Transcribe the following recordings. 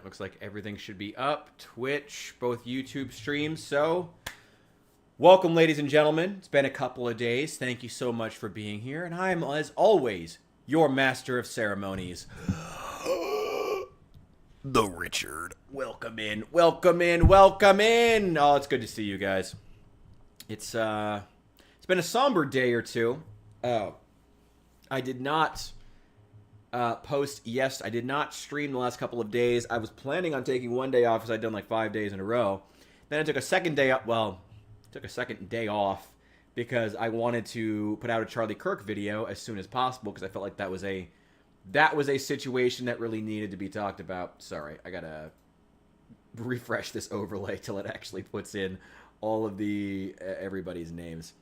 Alright, looks like everything should be up. Twitch, both YouTube streams. So, welcome, ladies and gentlemen. It's been a couple of days. Thank you so much for being here. And I am, as always, your master of ceremonies, the Richard. Welcome in, welcome in, welcome in. Oh, it's good to see you guys. It's been a somber day or two. I did not post. Yes, I did not stream the last couple of days. I was planning on taking one day off because I'd done like 5 days in a row. Then I took a second day up. Well, took a second day off because I wanted to put out a Charlie Kirk video as soon as possible because I felt like that was a situation that really needed to be talked about. Sorry, I gotta refresh this overlay till it actually puts in all of the everybody's names.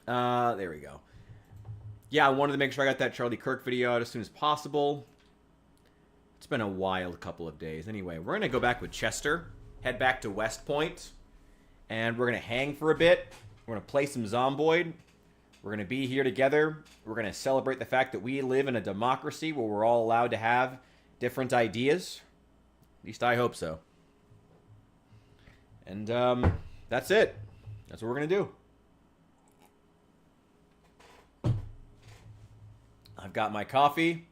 There we go. Yeah, I wanted to make sure I got that Charlie Kirk video out as soon as possible. It's been a wild couple of days. Anyway, we're going to go back with Chester, head back to West Point, and we're going to hang for a bit. We're going to play some Zomboid. We're going to be here together. We're going to celebrate the fact that we live in a democracy where we're all allowed to have different ideas. At least I hope so. And that's it. That's what we're going to do. I've got my coffee.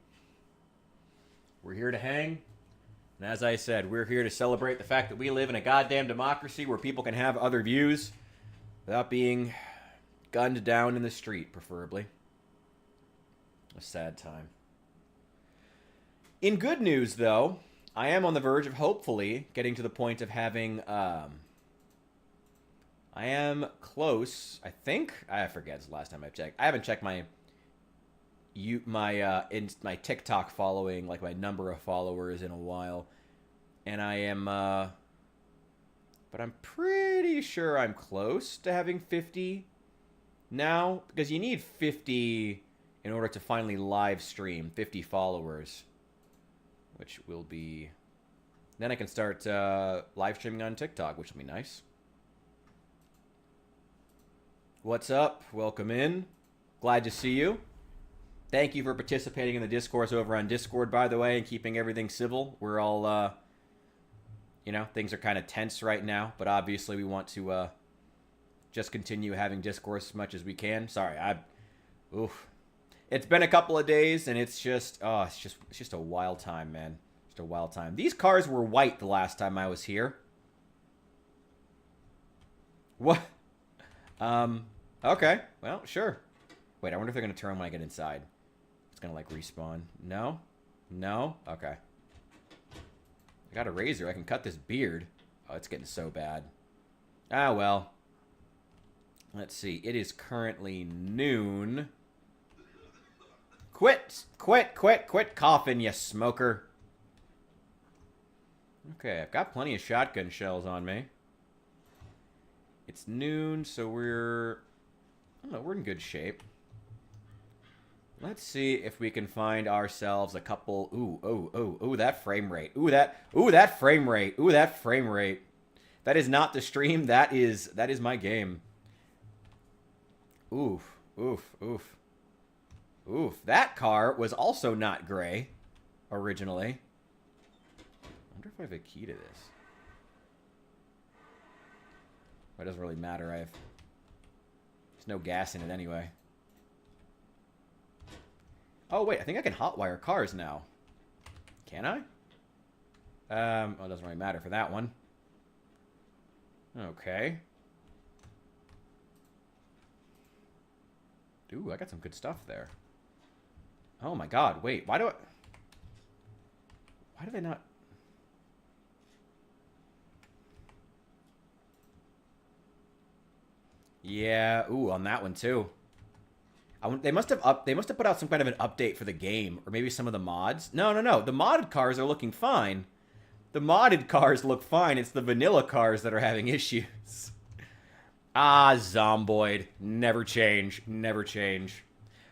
We're here to hang. And as I said, we're here to celebrate the fact that we live in a goddamn democracy where people can have other views without being gunned down in the street, preferably. A sad time. In good news, though, I am on the verge of hopefully getting to the point of having... I am close, I think. I forget. It's the last time I checked. I haven't checked my TikTok following, like my number of followers in a while, and I am but I'm pretty sure I'm close to having 50 now, because you need 50 in order to finally live stream 50 followers, which will be, then I can start live streaming on TikTok, which will be nice. What's up? Welcome in. Glad to see you. Thank you for participating in the discourse over on Discord, by the way, and keeping everything civil. We're all, things are kind of tense right now, but obviously we want to just continue having discourse as much as we can. Sorry, it's been a couple of days, and it's just a wild time, man. Just a wild time. These cars were white the last time I was here. What? Okay. Well, sure. Wait, I wonder if they're going to turn on when I get inside. It's going to, like, respawn. No? No? Okay. I got a razor. I can cut this beard. Oh, it's getting so bad. Ah, well. Let's see. It is currently noon. Quit coughing, you smoker. Okay, I've got plenty of shotgun shells on me. It's noon, so we're... I don't know, we're in good shape. Let's see if we can find ourselves a couple... Ooh, that frame rate. Ooh, that frame rate. Ooh, that frame rate. That is not the stream. That is my game. Oof. That car was also not gray originally. I wonder if I have a key to this. Well, it doesn't really matter. There's no gas in it anyway. Oh, wait. I think I can hotwire cars now. Can I? Well, it doesn't really matter for that one. Okay. Ooh, I got some good stuff there. Oh, my God. Wait. Why do they not... Yeah. Ooh, on that one, too. They must have put out some kind of an update for the game, or maybe some of the mods. No. The modded cars are looking fine. The modded cars look fine. It's the vanilla cars that are having issues. Ah, Zomboid. Never change. Never change.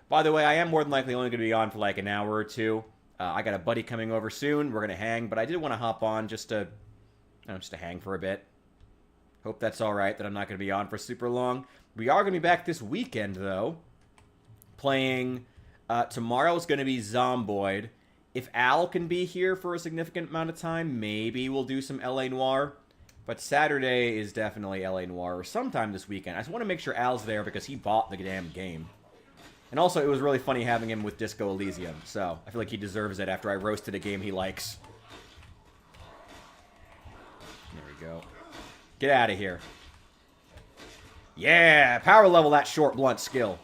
By the way, I am more than likely only going to be on for like an hour or two. I got a buddy coming over soon. We're going to hang, but I did want to hop on just to hang for a bit. Hope that's all right, that I'm not going to be on for super long. We are going to be back this weekend, though. Playing, tomorrow's going to be Zomboid, If Al can be here for a significant amount of time, maybe we'll do some LA Noire. But Saturday is definitely LA Noire, or sometime this weekend. I just want to make sure Al's there because he bought the damn game. And also, it was really funny having him with Disco Elysium, so I feel like he deserves it after I roasted a game he likes. There we go. Get out of here. Yeah, power level that short blunt skill.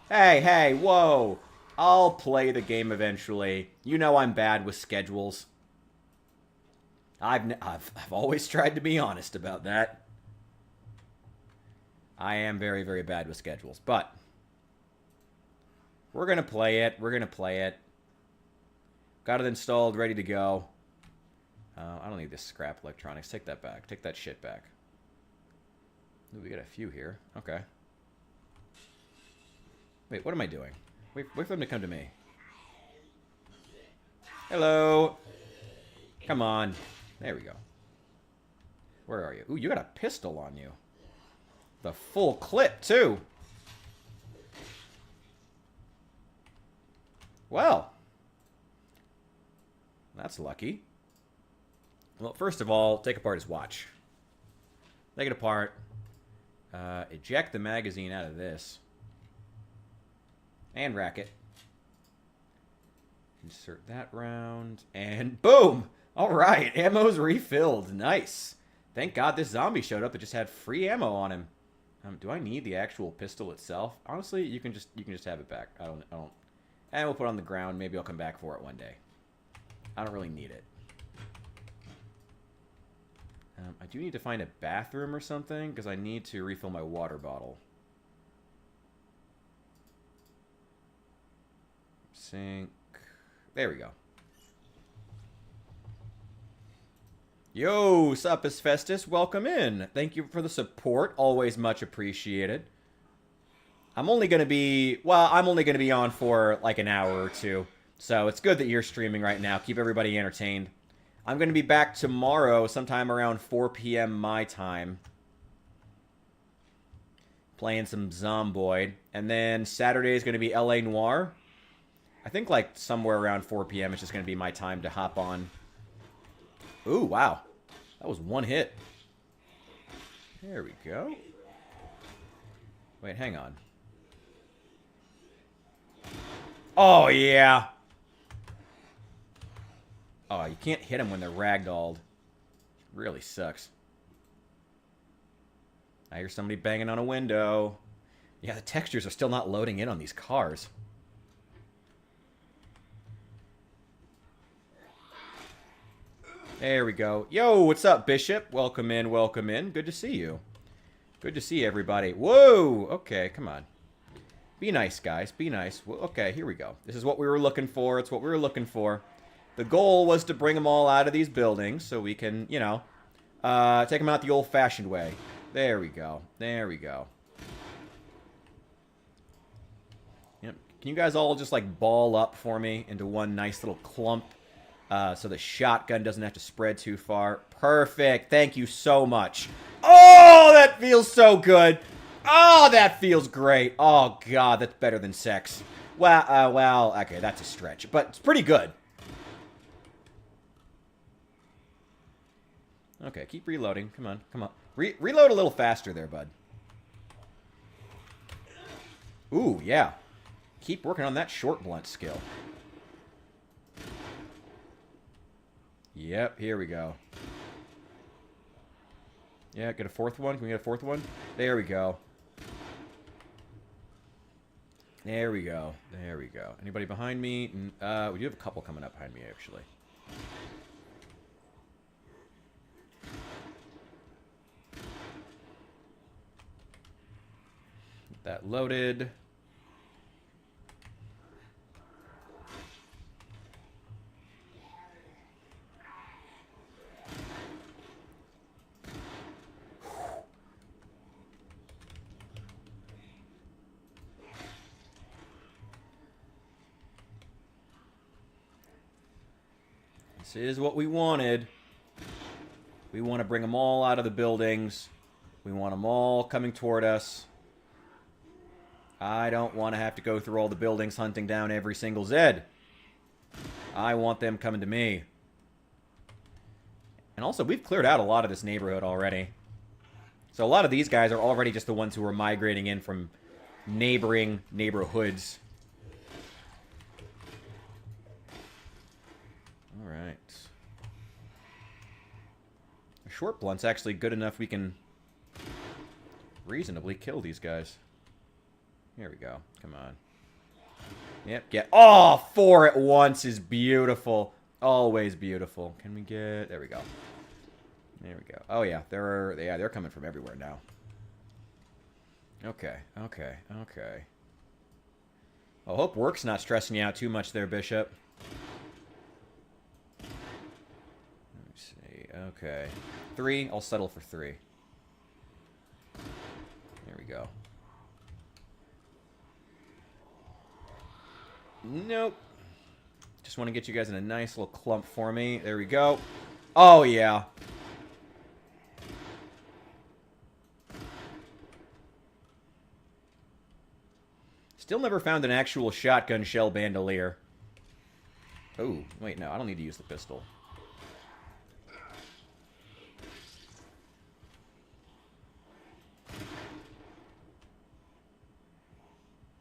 Hey, hey, whoa. I'll play the game eventually. You know I'm bad with schedules. I've always tried to be honest about that. I am very, very bad with schedules, but we're going to play it. We're going to play it. Got it installed, ready to go. I don't need this scrap electronics. Take that back. Take that shit back. Ooh, we got a few here. Okay. Wait, what am I doing? Wait for them to come to me. Hello. Come on. There we go. Where are you? Ooh, you got a pistol on you. The full clip, too. Well. That's lucky. Well, first of all, take apart his watch. Take it apart. Eject the magazine out of this. And rack it. Insert that round. And boom! Alright, ammo's refilled. Nice. Thank God this zombie showed up that just had free ammo on him. Do I need the actual pistol itself? Honestly, you can just have it back. I don't. And we'll put it on the ground. Maybe I'll come back for it one day. I don't really need it. I do need to find a bathroom or something because I need to refill my water bottle. Sink. There we go. Yo, sup, Festus. Welcome in. Thank you for the support. Always much appreciated. I'm only going to be on for like an hour or two. So it's good that you're streaming right now. Keep everybody entertained. I'm going to be back tomorrow sometime around 4 p.m. my time. Playing some Zomboid. And then Saturday is going to be LA Noire. I think like somewhere around 4 p.m. it's just going to be my time to hop on. Ooh, wow. That was one hit. There we go. Wait, hang on. Oh, yeah. Oh, you can't hit them when they're ragdolled. Really sucks. I hear somebody banging on a window. Yeah, the textures are still not loading in on these cars. There we go. Yo, what's up, Bishop? Welcome in, welcome in. Good to see you. Good to see everybody. Whoa! Okay, come on. Be nice, guys. Be nice. Okay, here we go. This is what we were looking for. It's what we were looking for. The goal was to bring them all out of these buildings so we can, you know, take them out the old-fashioned way. There we go. There we go. Yep. Can you guys all just, like, ball up for me into one nice little clump so the shotgun doesn't have to spread too far? Perfect. Thank you so much. Oh, that feels so good. Oh, that feels great. Oh, God, that's better than sex. Well, okay, that's a stretch, but it's pretty good. Okay, keep reloading. Come on, come on. Reload a little faster there, bud. Ooh, yeah. Keep working on that short blunt skill. Yep, here we go. Yeah, get a fourth one. Can we get a fourth one? There we go. There we go. There we go. Anybody behind me? We do have a couple coming up behind me, actually. That loaded. This is what we wanted. We want to bring them all out of the buildings. We want them all coming toward us. I don't want to have to go through all the buildings hunting down every single Zed. I want them coming to me. And also, we've cleared out a lot of this neighborhood already. So a lot of these guys are already just the ones who are migrating in from neighboring neighborhoods. Alright. A short blunt's actually good enough we can reasonably kill these guys. Here we go. Come on. Yep, get... Oh, 4 at once is beautiful. Always beautiful. Can we get... There we go. There we go. Oh, yeah. They're coming from everywhere now. Okay. Okay. Okay. I hope work's not stressing you out too much there, Bishop. Let me see. Okay. 3. I'll settle for 3. There we go. Nope. Just want to get you guys in a nice little clump for me. There we go. Oh, yeah. Still never found an actual shotgun shell bandolier. Oh, wait, no. I don't need to use the pistol.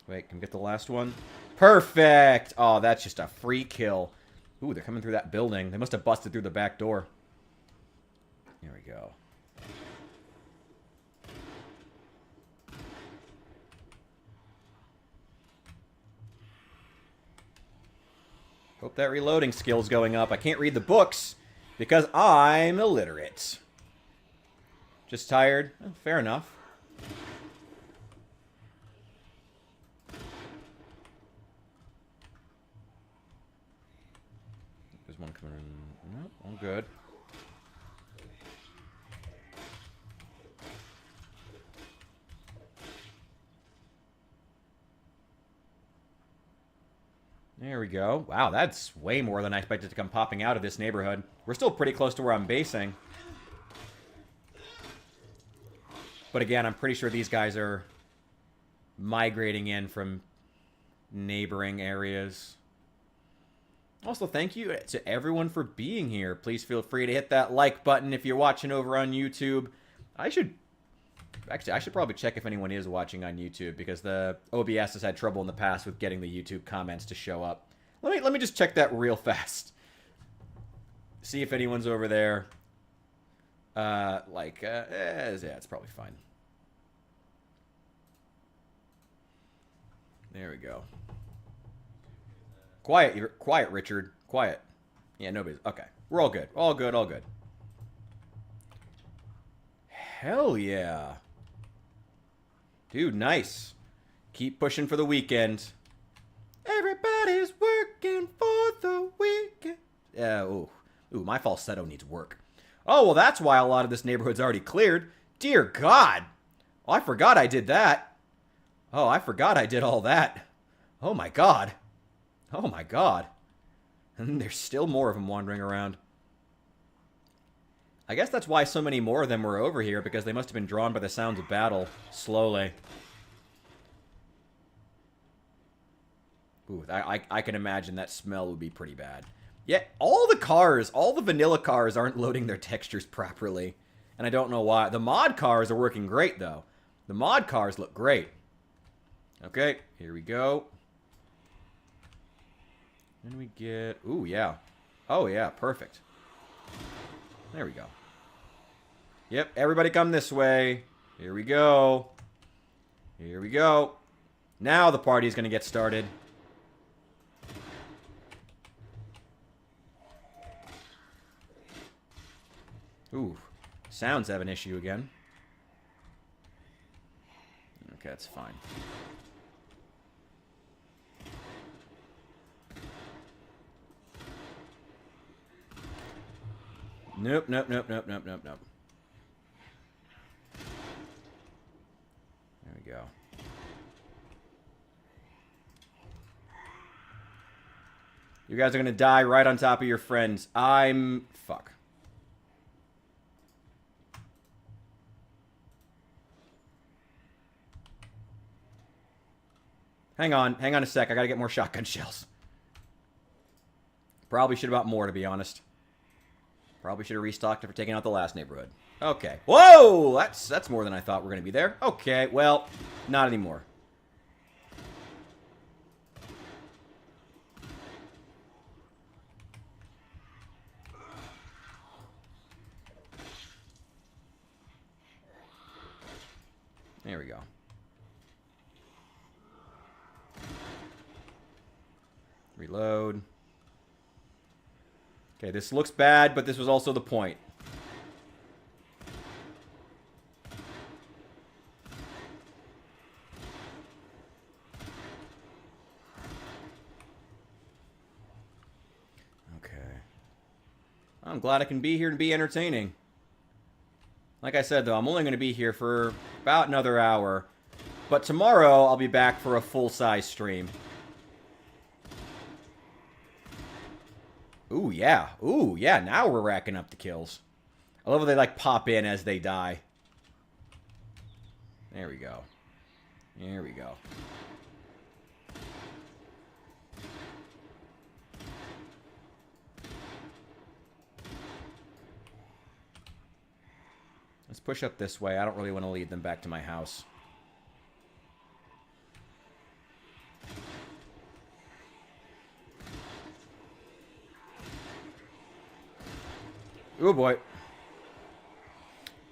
Wait, can we get the last one? Perfect! Oh, that's just a free kill. Ooh, they're coming through that building. They must have busted through the back door. Here we go. Hope that reloading skill's going up. I can't read the books because I'm illiterate. Just tired? Oh, fair enough. There's one coming in. Nope, all good. There we go. Wow, that's way more than I expected to come popping out of this neighborhood. We're still pretty close to where I'm basing. But again, I'm pretty sure these guys are migrating in from neighboring areas. Also, thank you to everyone for being here. Please feel free to hit that like button if you're watching over on YouTube. Actually, I should probably check if anyone is watching on YouTube, because the OBS has had trouble in the past with getting the YouTube comments to show up. Let me just check that real fast. See if anyone's over there. Yeah, it's probably fine. There we go. Quiet, Richard. Quiet. Yeah, nobody's... Okay. We're all good. All good, all good. Hell yeah. Dude, nice. Keep pushing for the weekend. Everybody's working for the weekend. Ooh, my falsetto needs work. Oh, well, that's why a lot of this neighborhood's already cleared. Dear God. Oh, I forgot I did that. Oh, I forgot I did all that. Oh, my God. Oh, my God. And there's still more of them wandering around. I guess that's why so many more of them were over here, because they must have been drawn by the sounds of battle slowly. Ooh, I can imagine that smell would be pretty bad. Yeah, all the vanilla cars aren't loading their textures properly. And I don't know why. The mod cars are working great, though. The mod cars look great. Okay, here we go. And we get... Ooh, yeah. Oh, yeah, perfect. There we go. Yep, everybody come this way. Here we go. Here we go. Now the party's going to get started. Ooh, sounds have an issue again. Okay, that's fine. Nope. There we go. You guys are gonna die right on top of your friends. Fuck. Hang on a sec. I gotta get more shotgun shells. Probably should have bought more, to be honest. Probably should have restocked after taking out the last neighborhood. Okay. Whoa! That's more than I thought were gonna be there. Okay, well, not anymore. There we go. Reload. Okay, this looks bad, but this was also the point. Okay. I'm glad I can be here and be entertaining. Like I said, though, I'm only going to be here for about another hour. But tomorrow, I'll be back for a full-size stream. Ooh, yeah. Ooh, yeah. Now we're racking up the kills. I love how they, like, pop in as they die. There we go. There we go. Let's push up this way. I don't really want to lead them back to my house. Oh boy.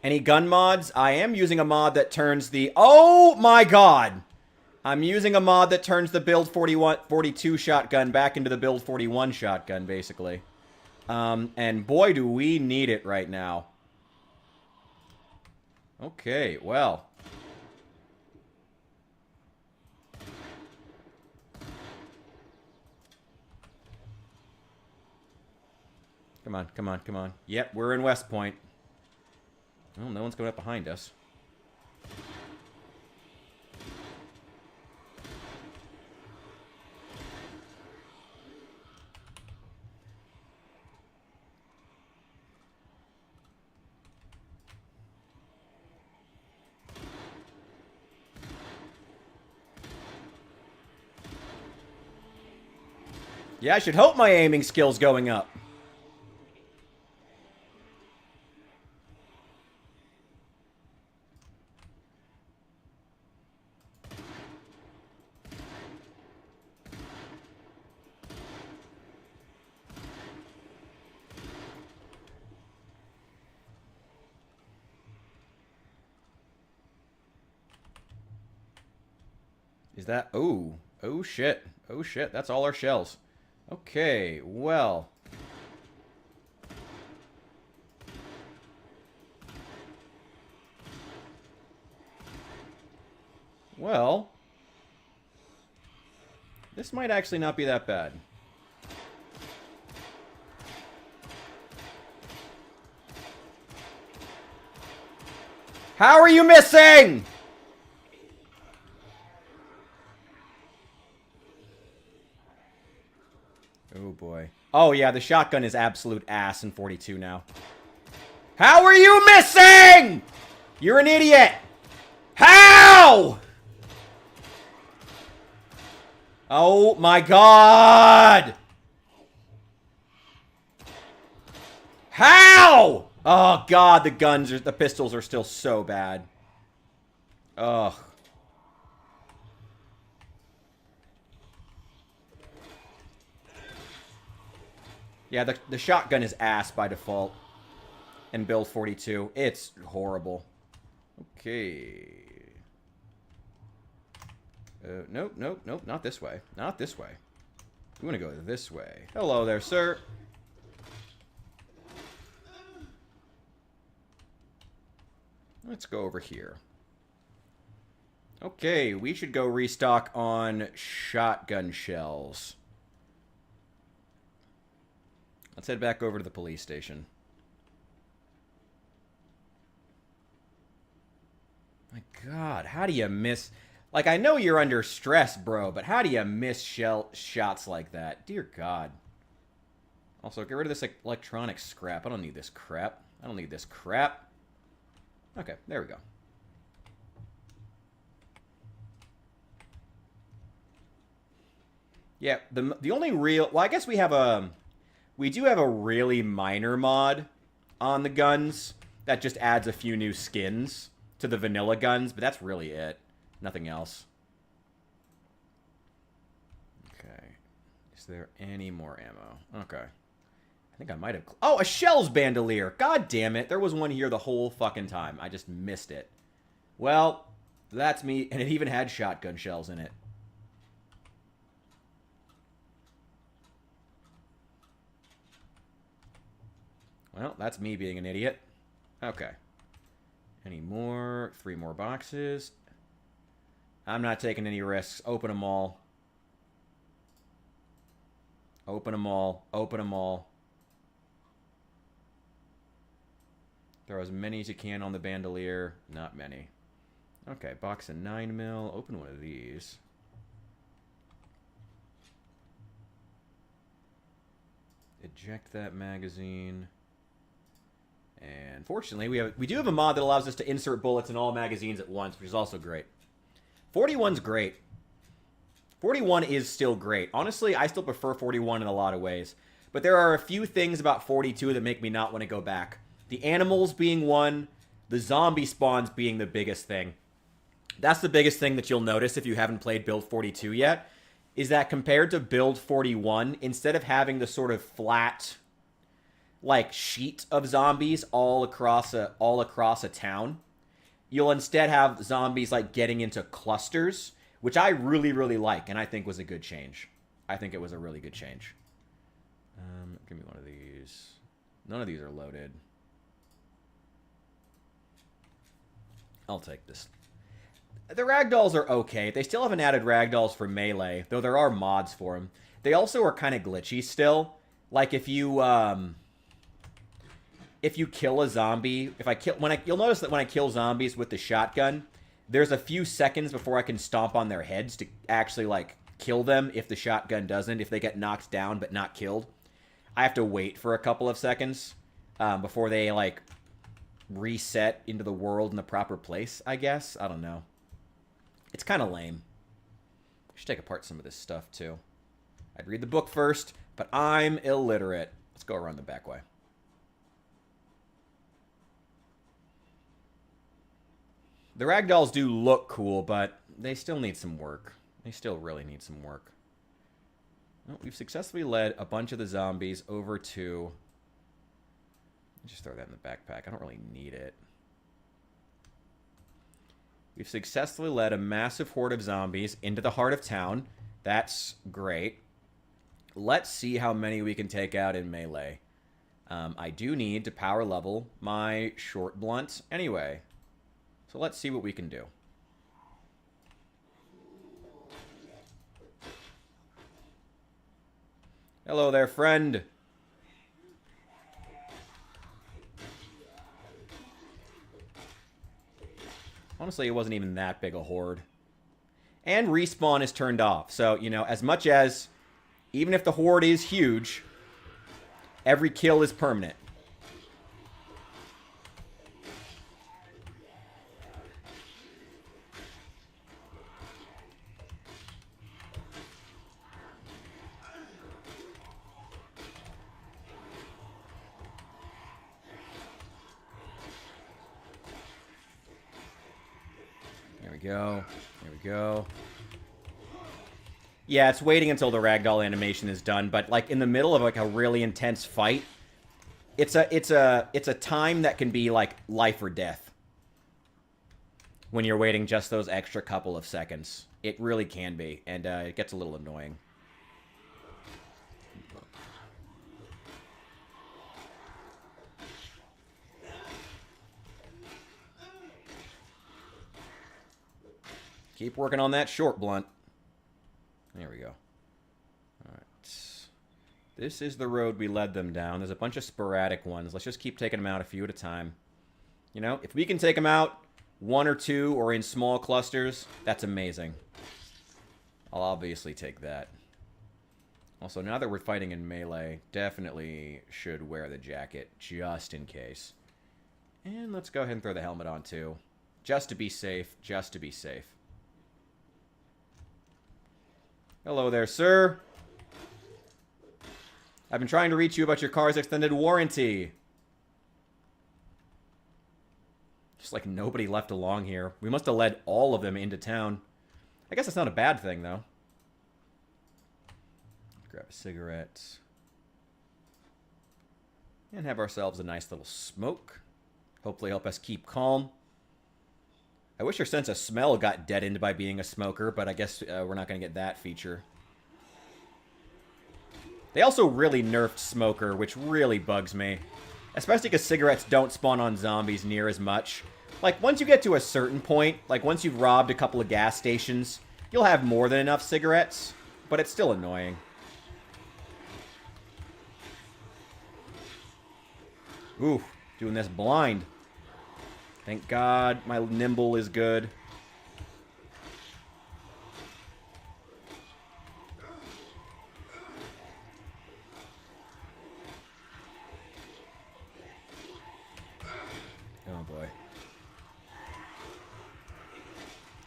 Any gun mods? I am using a mod that turns the... Oh my god! I'm using a mod that turns the build 42 shotgun back into the build 41 shotgun, basically. And boy, do we need it right now. Okay, well. Come on, come on, come on. Yep, we're in West Point. Oh, no one's going up behind us. Yeah, I should hope my aiming skill's going up. Is that... Oh. Oh, shit. Oh, shit. That's all our shells. Okay, well... Well... This might actually not be that bad. How are you missing?! Oh boy. Oh yeah, the shotgun is absolute ass in 42 now. How are you missing?! You're an idiot! How?! Oh my god! How?! Oh god, the pistols are still so bad. Ugh. Yeah, the shotgun is ass by default. In build 42. It's horrible. Okay. Nope, nope, nope. Not this way. Not this way. We want to go this way. Hello there, sir. Let's go over here. Okay, we should go restock on shotgun shells. Let's head back over to the police station. My god, how do you miss... Like, I know you're under stress, bro, but how do you miss shots like that? Dear god. Also, get rid of this electronic scrap. I don't need this crap. I don't need this crap. Okay, there we go. Yeah, the only real... Well, I guess we have a... We do have a really minor mod on the guns that just adds a few new skins to the vanilla guns, but that's really it. Nothing else. Okay. Is there any more ammo? Okay. I think I might have... Oh, a shells bandolier! God damn it. There was one here the whole fucking time. I just missed it. Well, that's me, and it even had shotgun shells in it. Well, that's me being an idiot. Okay. Any more? 3 more boxes. I'm not taking any risks. Open them all. Open them all. Open them all. Throw as many as you can on the bandolier. Not many. Okay, box of 9mm. Open one of these. Eject that magazine. And fortunately, we do have a mod that allows us to insert bullets in all magazines at once, which is also great. 41's great. 41 is still great. Honestly, I still prefer 41 in a lot of ways. But there are a few things about 42 that make me not want to go back. The animals being one, the zombie spawns being the biggest thing. That's the biggest thing that you'll notice if you haven't played Build 42 yet, is that compared to Build 41, instead of having the sort of flat, like, sheet of zombies all across a town, you'll instead have zombies, like, getting into clusters, which I really, really like, and I think was a good change. I think it was a really good change. Give me one of these. None of these are loaded. I'll take this. The ragdolls are okay. They still haven't added ragdolls for melee, though there are mods for them. They also are kind of glitchy still. Like, if you kill a zombie, you'll notice that when I kill zombies with the shotgun, there's a few seconds before I can stomp on their heads to actually, like, kill them if the shotgun doesn't. If they get knocked down but not killed, I have to wait for a couple of seconds before they, like, reset into the world in the proper place, I guess. I don't know. It's kind of lame. I should take apart some of this stuff, too. I'd read the book first, but I'm illiterate. Let's go around the back way. The ragdolls do look cool, but they still need some work. They still really need some work. Well, we've successfully led a bunch of the zombies over to... Just throw that in the backpack. I don't really need it. We've successfully led a massive horde of zombies into the heart of town. That's great. Let's see how many we can take out in melee. I do need to power level my short blunt anyway. So let's see what we can do. Hello there, friend. Honestly, it wasn't even that big a horde. And respawn is turned off. So, you know, as much as, even if the horde is huge, every kill is permanent. Go. There we go. Yeah, it's waiting until the ragdoll animation is done, but like in the middle of like a really intense fight, it's a time that can be like life or death. When you're waiting just those extra couple of seconds. It really can be, and it gets a little annoying. Keep working on that short blunt. There we go. Alright. This is the road we led them down. There's a bunch of sporadic ones. Let's just keep taking them out a few at a time. You know, if we can take them out one or two or in small clusters, that's amazing. I'll obviously take that. Also, now that we're fighting in melee, definitely should wear the jacket just in case. And let's go ahead and throw the helmet on too. Just to be safe. Just to be safe. Hello there, sir. I've been trying to reach you about your car's extended warranty. Just like nobody left along here. We must have led all of them into town. I guess that's not a bad thing, though. Grab a cigarette. And have ourselves a nice little smoke. Hopefully help us keep calm. I wish your sense of smell got deadened by being a smoker, but I guess we're not going to get that feature. They also really nerfed smoker, which really bugs me. Especially because cigarettes don't spawn on zombies near as much. Like, once you get to a certain point, like once you've robbed a couple of gas stations, you'll have more than enough cigarettes, but it's still annoying. Ooh, doing this blind. Thank God my nimble is good. Oh boy.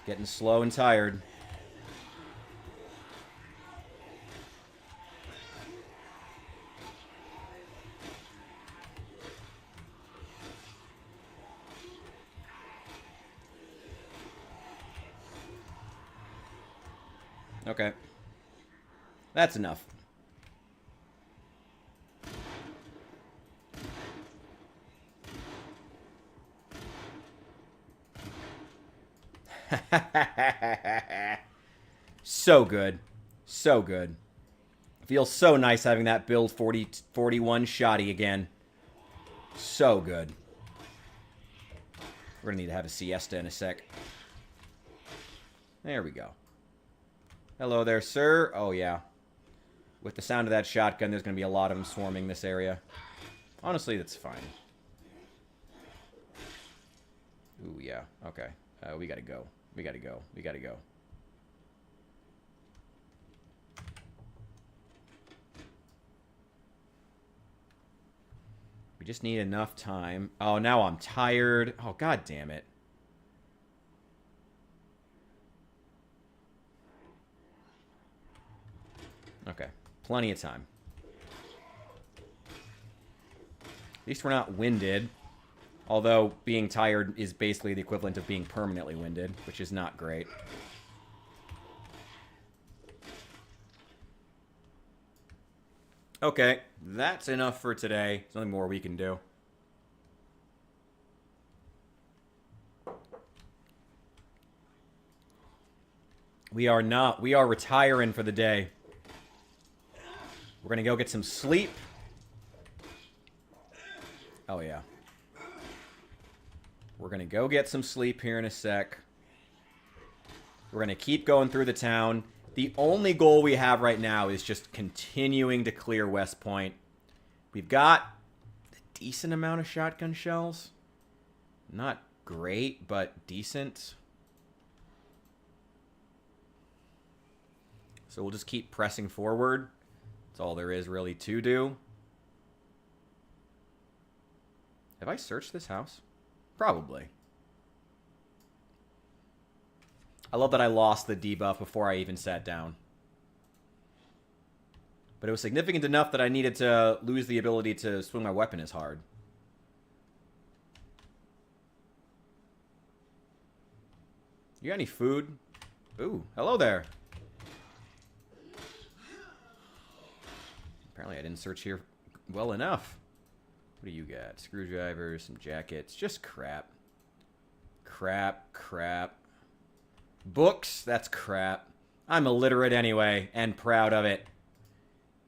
Getting slow and tired. Okay. That's enough. So good. So good. Feels so nice having that build 41 shoddy again. So good. We're going to need to have a siesta in a sec. There we go. Hello there, sir. Oh, yeah. With the sound of that shotgun, there's going to be a lot of them swarming this area. Honestly, that's fine. Ooh, yeah. Okay. We gotta go. We gotta go. We gotta go. We just need enough time. Oh, now I'm tired. Oh, god damn it. Okay. Plenty of time. At least we're not winded. Although, being tired is basically the equivalent of being permanently winded, which is not great. Okay, that's enough for today. There's nothing more we can do. We are not. We are retiring for the day. We're gonna go get some sleep. Oh, yeah. We're going to go get some sleep here in a sec. We're going to keep going through the town. The only goal we have right now is just continuing to clear West Point. We've got a decent amount of shotgun shells. Not great, but decent. So we'll just keep pressing forward. That's all there is really to do. Have I searched this house? Probably. I love that I lost the debuff before I even sat down. But it was significant enough that I needed to lose the ability to swing my weapon as hard. You got any food? Ooh, hello there. Apparently I didn't search here well enough. What do you got? Screwdrivers, some jackets. Just crap. Crap, crap. Books? That's crap. I'm illiterate anyway, and proud of it.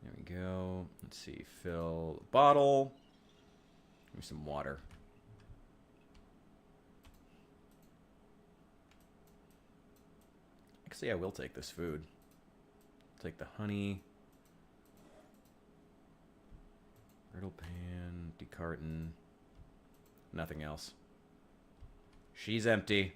There we go. Let's see. Fill a bottle. Give me some water. Actually, I will take this food. Take the honey. Griddle pan, decarton, nothing else. She's empty.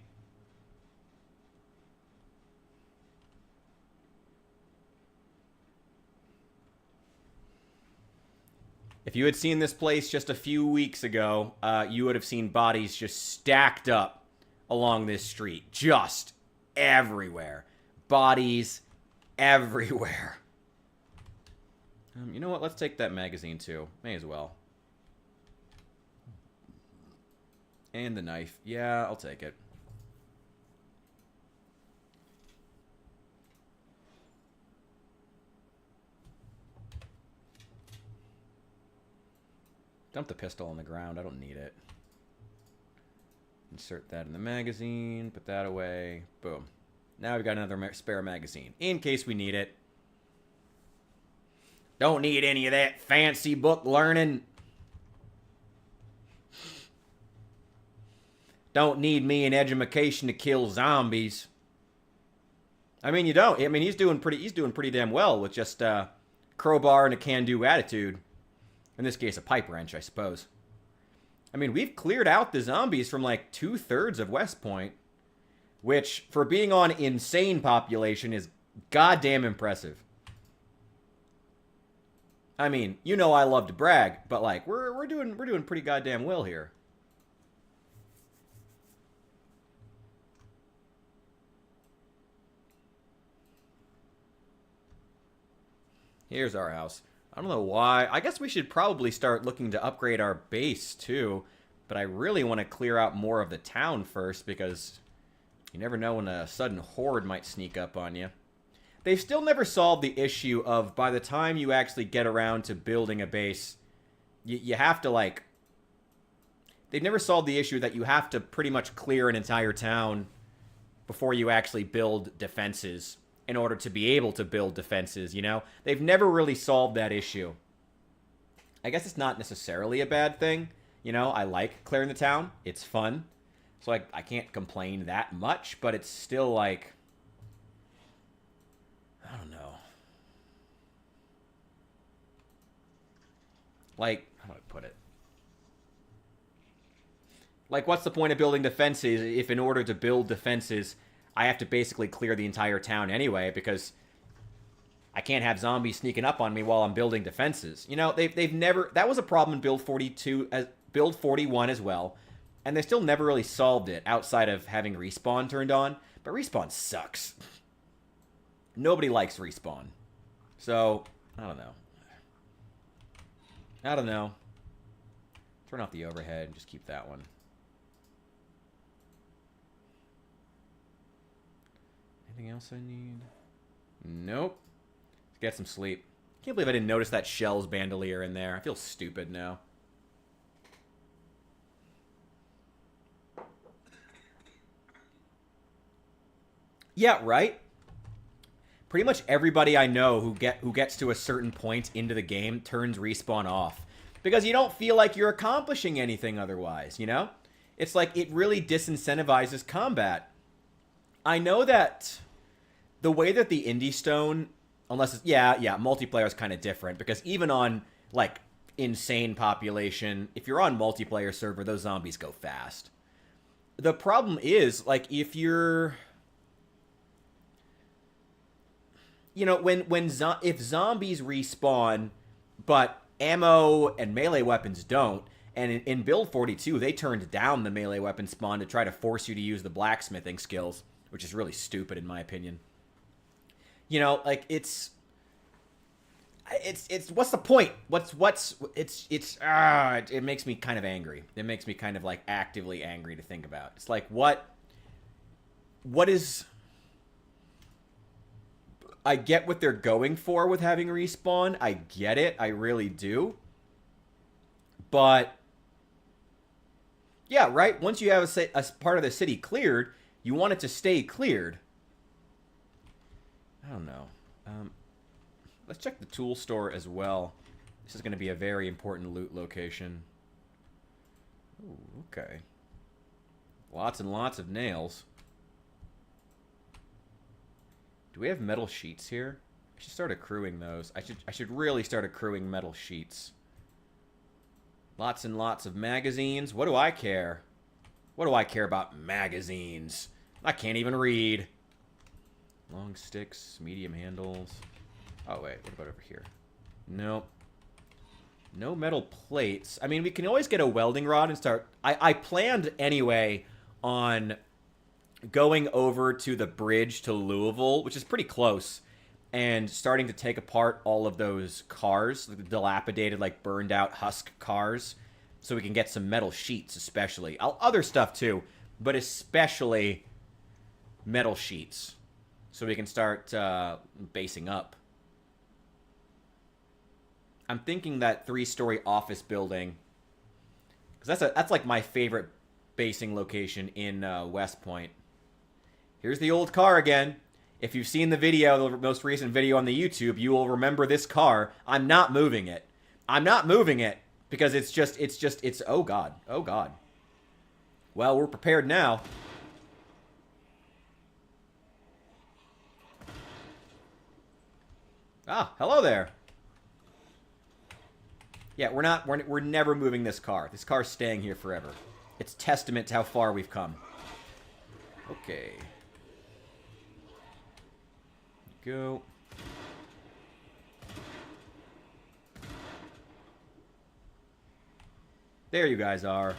If you had seen this place just a few weeks ago, you would have seen bodies just stacked up along this street. Just everywhere. Bodies everywhere. You know what? Let's take that magazine, too. May as well. And the knife. Yeah, I'll take it. Dump the pistol on the ground. I don't need it. Insert that in the magazine. Put that away. Boom. Now we've got another spare magazine. In case we need it. Don't need any of that fancy book learning. Don't need me an education to kill zombies. I mean, you don't. I mean, he's doing pretty damn well with just crowbar and a can-do attitude. In this case, a pipe wrench, I suppose. I mean, we've cleared out the zombies from like 2/3 of West Point, which, for being on insane population, is goddamn impressive. I mean, you know I love to brag, but like we're doing pretty goddamn well here. Here's our house. I don't know why. I guess we should probably start looking to upgrade our base too, but I really want to clear out more of the town first because you never know when a sudden horde might sneak up on you. They've still never solved the issue of by the time you actually get around to building a base, you have to, like... They've never solved the issue that you have to pretty much clear an entire town before you actually build defenses in order to be able to build defenses, you know? They've never really solved that issue. I guess it's not necessarily a bad thing. You know, I like clearing the town. It's fun. So I can't complain that much, but it's still like... I don't know. Like, how do I put it? Like, what's the point of building defenses if in order to build defenses, I have to basically clear the entire town anyway, because I can't have zombies sneaking up on me while I'm building defenses. You know, they've never... That was a problem in Build 42, Build 41 as well, and they still never really solved it outside of having Respawn turned on, but Respawn sucks. Nobody likes Respawn. So, I don't know. I don't know. Turn off the overhead and just keep that one. Anything else I need? Nope. Let's get some sleep. Can't believe I didn't notice that Shell's bandolier in there. I feel stupid now. Yeah, right? Pretty much everybody I know who gets to a certain point into the game turns Respawn off. Because you don't feel like you're accomplishing anything otherwise, you know? It's like it really disincentivizes combat. I know that the way that the Indie Stone, unless it's, yeah, multiplayer is kind of different. Because even on, like, insane population, if you're on multiplayer server, those zombies go fast. The problem is, like, if you're... You know, if zombies respawn, but ammo and melee weapons don't, and in Build 42, they turned down the melee weapon spawn to try to force you to use the blacksmithing skills, which is really stupid in my opinion. You know, like, it's what's the point? It makes me kind of angry. It makes me kind of, like, actively angry to think about. It's like, what is... I get what they're going for with having Respawn. I get it. I really do. But, yeah, right? Once you have a part of the city cleared, you want it to stay cleared. I don't know. Let's check the tool store as well. This is going to be a very important loot location. Ooh, okay. Lots and lots of nails. Do we have metal sheets here? I should start accruing those. I should really start accruing metal sheets. Lots and lots of magazines. What do I care? What do I care about magazines? I can't even read. Long sticks, medium handles. Oh, wait. What about over here? Nope. No metal plates. I mean, we can always get a welding rod and start... I planned anyway on... going over to the bridge to Louisville, which is pretty close, and starting to take apart all of those cars, like the dilapidated, like burned out husk cars, so we can get some metal sheets, especially. Other stuff too, but especially metal sheets, so we can start basing up. I'm thinking that 3-story office building, because that's like my favorite basing location in West Point. Here's the old car again. If you've seen the video, the most recent video on the YouTube, you will remember this car. I'm not moving it. I'm not moving it because it's oh God. Oh God. Well, we're prepared now. Ah, hello there. Yeah, we're never moving this car. This car's staying here forever. It's testament to how far we've come. Okay. Go. There you guys are.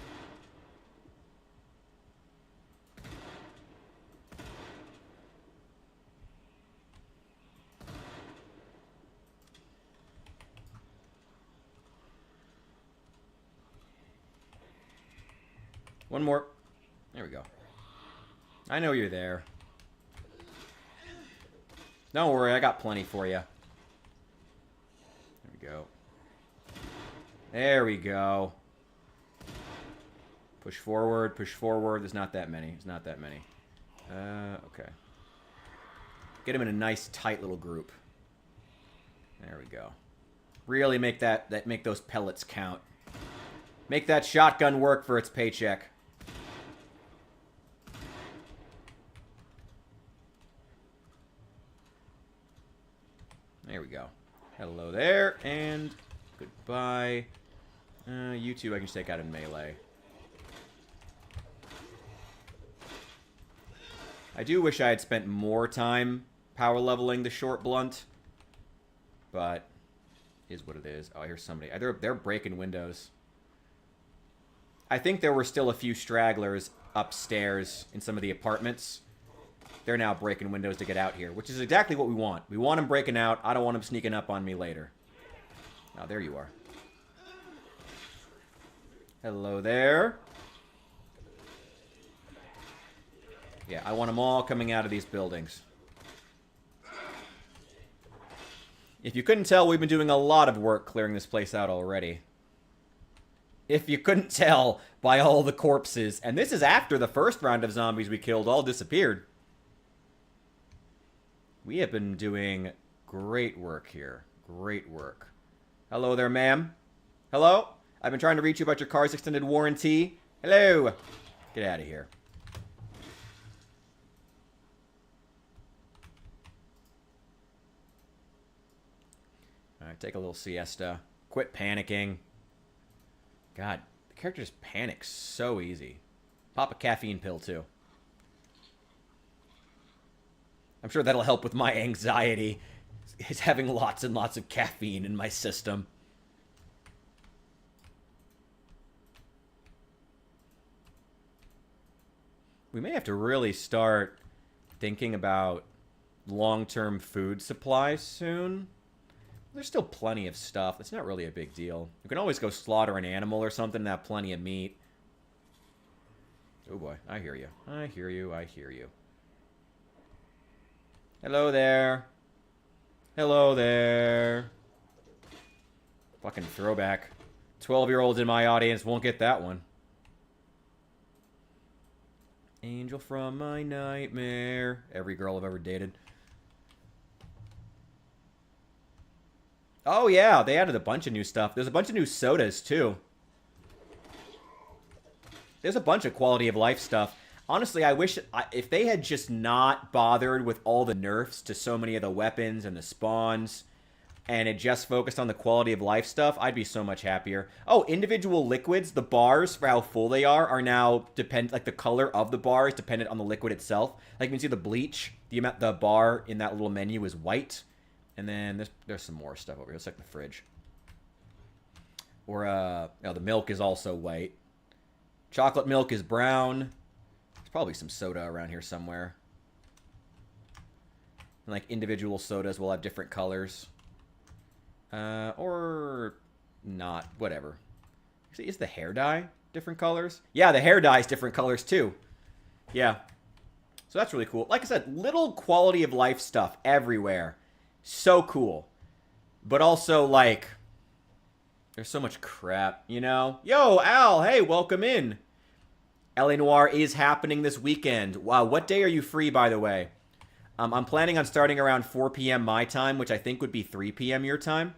One more. There we go. I know you're there. Don't worry, I got plenty for you. There we go. There we go. Push forward, push forward. There's not that many. There's not that many. Okay. Get them in a nice, tight little group. There we go. Really make make those pellets count. Make that shotgun work for its paycheck. There we go. Hello there, and goodbye. You two I can just take out in melee. I do wish I had spent more time power leveling the short blunt, but is what it is. Oh, here's somebody. They're breaking windows. I think there were still a few stragglers upstairs in some of the apartments. They're now breaking windows to get out here, which is exactly what we want. We want them breaking out. I don't want them sneaking up on me later. Oh, there you are. Hello there. Yeah, I want them all coming out of these buildings. If you couldn't tell, we've been doing a lot of work clearing this place out already. If you couldn't tell by all the corpses. And this is after the first round of zombies we killed all disappeared. We have been doing great work here. Great work. Hello there, ma'am. Hello? I've been trying to reach you about your car's extended warranty. Hello. Get out of here. Alright, take a little siesta. Quit panicking. God, the character just panics so easy. Pop a caffeine pill, too. I'm sure that'll help with my anxiety. It's having lots and lots of caffeine in my system. We may have to really start thinking about long-term food supplies soon. There's still plenty of stuff. It's not really a big deal. You can always go slaughter an animal or something and have plenty of meat. Oh boy, I hear you. I hear you, I hear you. Hello there. Hello there. Fucking throwback. 12-year-olds in my audience won't get that one. Angel from my nightmare. Every girl I've ever dated. Oh yeah, they added a bunch of new stuff. There's a bunch of new sodas too. There's a bunch of quality of life stuff. Honestly, I wish if they had just not bothered with all the nerfs to so many of the weapons and the spawns, and it just focused on the quality of life stuff, I'd be so much happier. Oh, individual liquids, the bars for how full they are now like the color of the bar is dependent on the liquid itself. Like you can see the bleach, the bar in that little menu is white, and then there's some more stuff over here. Let's check the fridge. Or the milk is also white. Chocolate milk is brown. There's probably some soda around here somewhere. And, like, individual sodas will have different colors. Or not. Whatever. See, is the hair dye different colors? Yeah, the hair dye is different colors, too. Yeah. So that's really cool. Like I said, little quality of life stuff everywhere. So cool. But also, like, there's so much crap, you know? Yo, Al, hey, welcome in. LA Noire is happening this weekend. Wow, what day are you free, by the way? I'm planning on starting around 4 p.m. my time, which I think would be 3 p.m. your time.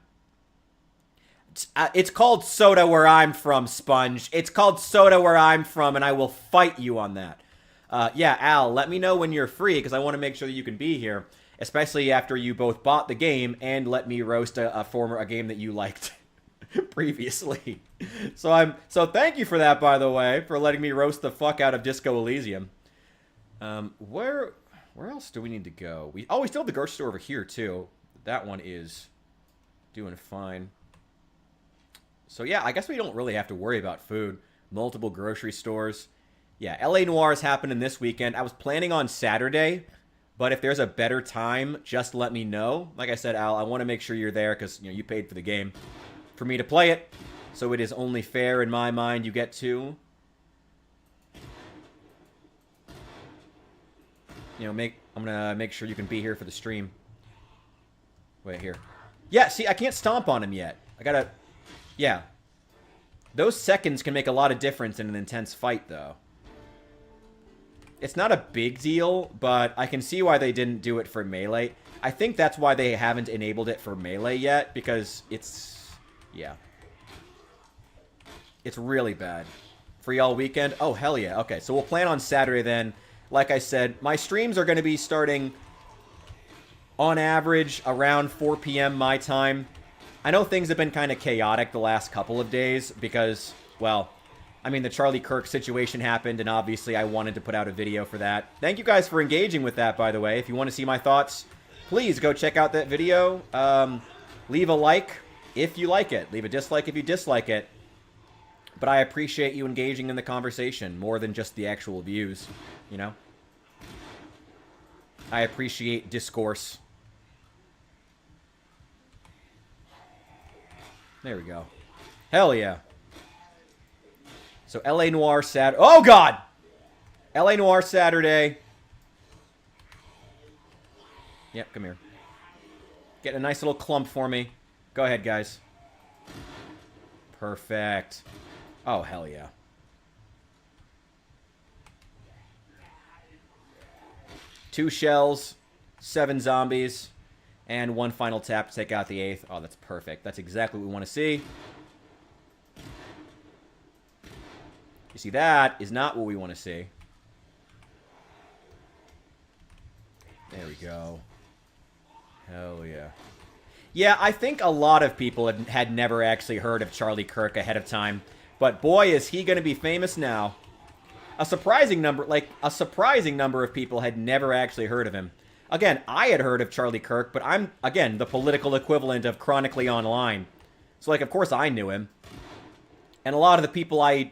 It's called Soda where I'm from, Sponge. It's called Soda where I'm from, and I will fight you on that. Yeah, Al, let me know when you're free, because I want to make sure that you can be here, especially after you both bought the game and let me roast a game that you liked previously. So thank you for that, by the way, for letting me roast the fuck out of Disco Elysium. Where else do we need to go? We still have the grocery store over here, too. That one is doing fine. So, yeah, I guess we don't really have to worry about food. Multiple grocery stores. Yeah, LA Noire is happening this weekend. I was planning on Saturday, but if there's a better time, just let me know. Like I said, Al, I want to make sure you're there because, you know, you paid for the game for me to play it. So it is only fair in my mind you get to, you know, I'm gonna make sure you can be here for the stream. Wait, here. Yeah, see, I can't stomp on him yet. I gotta... Yeah. Those seconds can make a lot of difference in an intense fight, though. It's not a big deal, but I can see why they didn't do it for Melee. I think that's why they haven't enabled it for Melee yet, because it's... Yeah. It's really bad. Free all weekend? Oh, hell yeah. Okay, so we'll plan on Saturday then. Like I said, my streams are going to be starting on average around 4 p.m. my time. I know things have been kind of chaotic the last couple of days because, well, I mean, the Charlie Kirk situation happened, and obviously I wanted to put out a video for that. Thank you guys for engaging with that, by the way. If you want to see my thoughts, please go check out that video. Leave a like if you like it. Leave a dislike if you dislike it. But I appreciate you engaging in the conversation more than just the actual views, you know? I appreciate discourse. There we go. Hell yeah. So LA Noire Saturday. Oh, God! LA Noire Saturday. Yep, come here. Getting a nice little clump for me. Go ahead, guys. Perfect. Oh, hell yeah. Two shells, 7 zombies, and 1 final tap to take out the 8th. Oh, that's perfect. That's exactly what we want to see. You see, that is not what we want to see. There we go. Hell yeah. Yeah, I think a lot of people had never actually heard of Charlie Kirk ahead of time. But boy, is he going to be famous now. A surprising number of people had never actually heard of him. Again, I had heard of Charlie Kirk, but I'm, again, the political equivalent of chronically online. So, like, of course I knew him. And a lot of the people I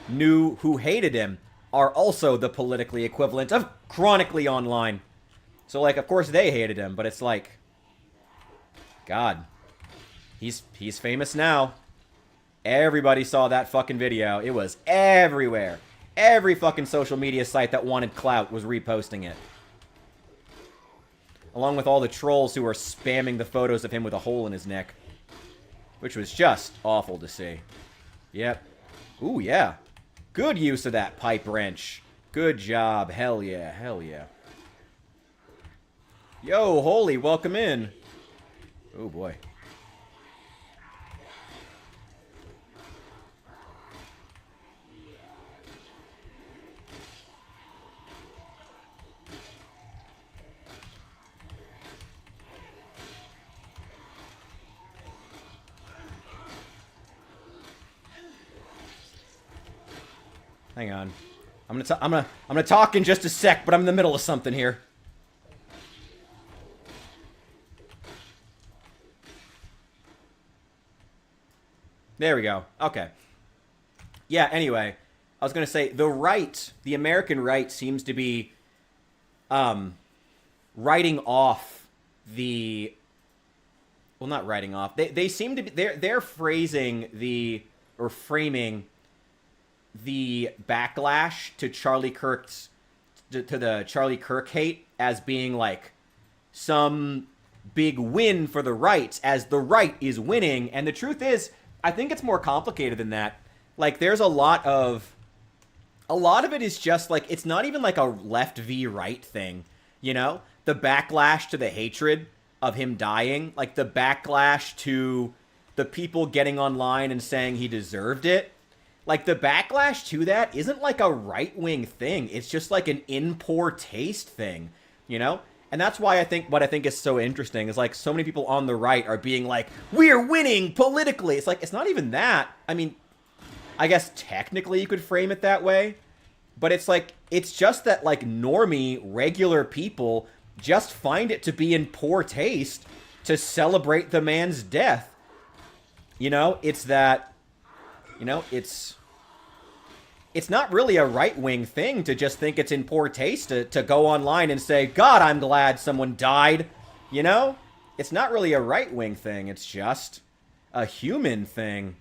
knew who hated him are also the politically equivalent of chronically online. So, like, of course they hated him, but it's like, God, he's famous now. Everybody saw that fucking video. It was everywhere. Every fucking social media site that wanted clout was reposting it. Along with all the trolls who were spamming the photos of him with a hole in his neck. Which was just awful to see. Yep. Ooh, yeah. Good use of that pipe wrench. Good job. Hell yeah. Hell yeah. Yo, Holy, welcome in. Oh, boy. Hang on. I'm gonna talk in just a sec, but I'm in the middle of something here. There we go. Okay. Yeah, anyway, I was gonna say the American right seems to be writing off the, well, not writing off. They seem to be, they're phrasing the, or framing the backlash to Charlie Kirk's, to the Charlie Kirk hate as being like some big win for the right, as the right is winning. And the truth is, I think it's more complicated than that. Like, there's a lot of it is just like, it's not even like a left v right thing, you know? The backlash to the hatred of him dying, like the backlash to the people getting online and saying he deserved it. Like, the backlash to that isn't like a right-wing thing. It's just like an in poor taste thing, you know? And that's why what I think is so interesting is, like, so many people on the right are being like, we're winning politically. It's like, it's not even that. I mean, I guess technically you could frame it that way. But it's like, it's just that, like, normie, regular people just find it to be in poor taste to celebrate the man's death. You know, it's that, you know, it's not really a right-wing thing to just think it's in poor taste to go online and say, God, I'm glad someone died. You know? It's not really a right-wing thing. It's just a human thing.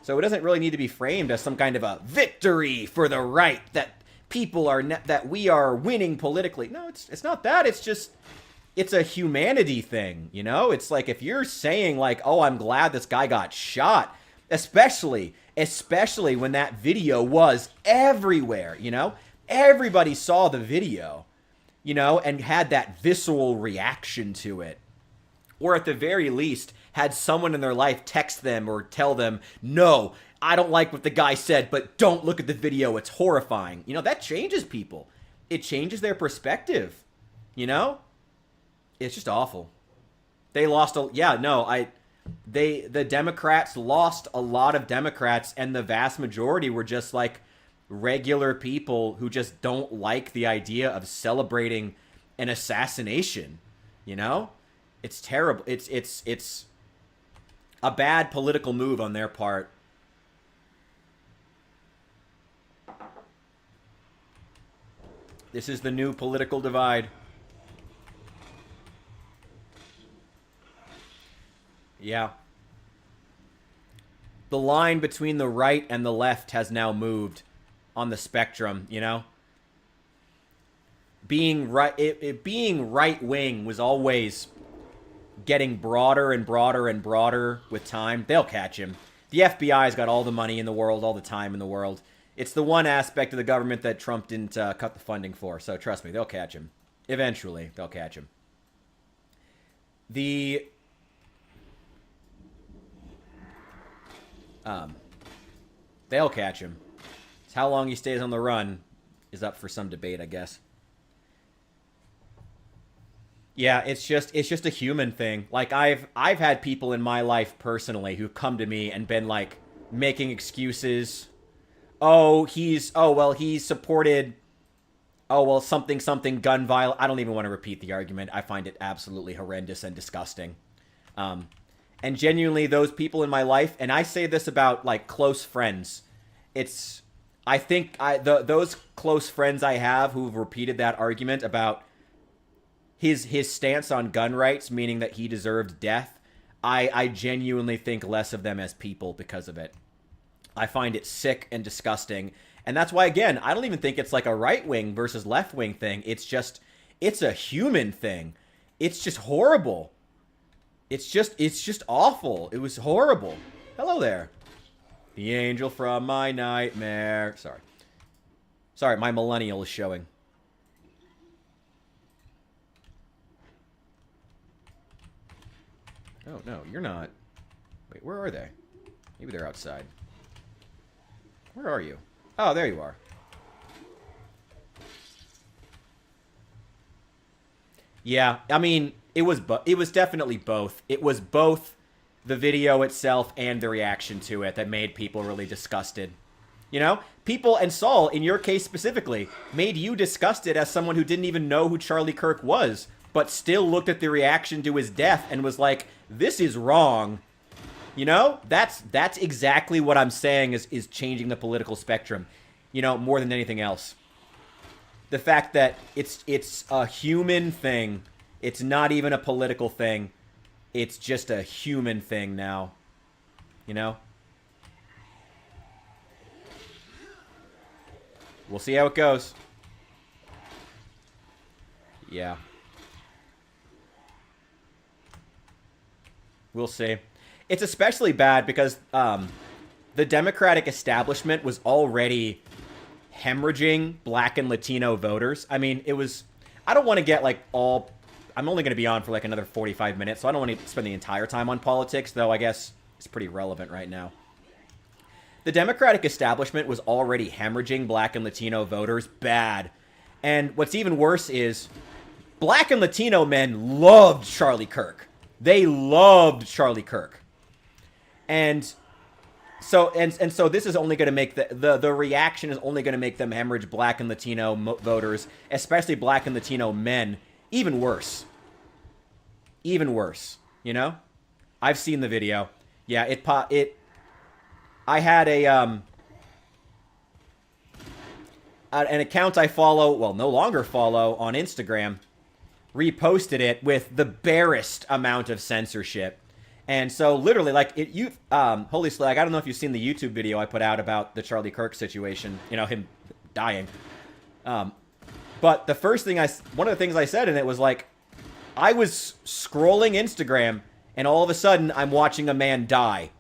So it doesn't really need to be framed as some kind of a victory for the right, that people are, that we are winning politically. No, it's not that. It's just, it's a humanity thing, you know? It's like, if you're saying like, oh, I'm glad this guy got shot, especially when that video was everywhere, you know? Everybody saw the video, you know, and had that visceral reaction to it. Or at the very least, had someone in their life text them or tell them, no, I don't like what the guy said, but don't look at the video, it's horrifying. You know, that changes people. It changes their perspective, you know? It's just awful. They lost the Democrats lost a lot of Democrats, and the vast majority were just like regular people who just don't like the idea of celebrating an assassination, you know? It's terrible. It's a bad political move on their part. This is the new political divide. Yeah. The line between the right and the left has now moved on the spectrum, you know? Being being right-wing was always getting broader and broader and broader with time. They'll catch him. The FBI's got all the money in the world, all the time in the world. It's the one aspect of the government that Trump didn't cut the funding for. So trust me, they'll catch him. Eventually, they'll catch him. They'll catch him. It's how long he stays on the run is up for some debate, I guess. Yeah, it's just a human thing. Like, I've had people in my life personally who come to me and been like making excuses. He supported something gun violence. I don't even want to repeat the argument. I find it absolutely horrendous and disgusting. And genuinely, those people in my life, and I say this about like close friends, those close friends I have who've repeated that argument about his stance on gun rights, meaning that he deserved death, I genuinely think less of them as people because of it. I find it sick and disgusting. And that's why, again, I don't even think it's like a right-wing versus left-wing thing. It's a human thing. It's just horrible. It's just awful. It was horrible. Hello there. The angel from my nightmare. Sorry, my millennial is showing. Oh, no, you're not. Wait, where are they? Maybe they're outside. Where are you? Oh, there you are. Yeah, I mean, it was definitely both. It was both the video itself and the reaction to it that made people really disgusted. You know? People, and Saul, in your case specifically, made you disgusted as someone who didn't even know who Charlie Kirk was, but still looked at the reaction to his death and was like, this is wrong. You know? That's exactly what I'm saying is changing the political spectrum, you know, more than anything else. The fact that it's a human thing. It's not even a political thing. It's just a human thing now. You know? We'll see how it goes. Yeah. We'll see. It's especially bad because the Democratic establishment was already hemorrhaging Black and Latino voters. I mean, it was... I don't want to get, like, all... I'm only going to be on for, like, another 45 minutes, so I don't want to spend the entire time on politics, though I guess it's pretty relevant right now. The Democratic establishment was already hemorrhaging Black and Latino voters bad. And what's even worse is Black and Latino men loved Charlie Kirk. They loved Charlie Kirk. And so this is only going to make the reaction is only going to make them hemorrhage Black and Latino voters, especially Black and Latino men, even worse. Even worse, you know? I've seen the video. Yeah, I had an account I follow, well, no longer follow, on Instagram, reposted it with the barest amount of censorship. And so, literally, like, holy slag, I don't know if you've seen the YouTube video I put out about the Charlie Kirk situation, you know, him dying. But the first thing one of the things I said in it was, like, I was scrolling Instagram, and all of a sudden, I'm watching a man die.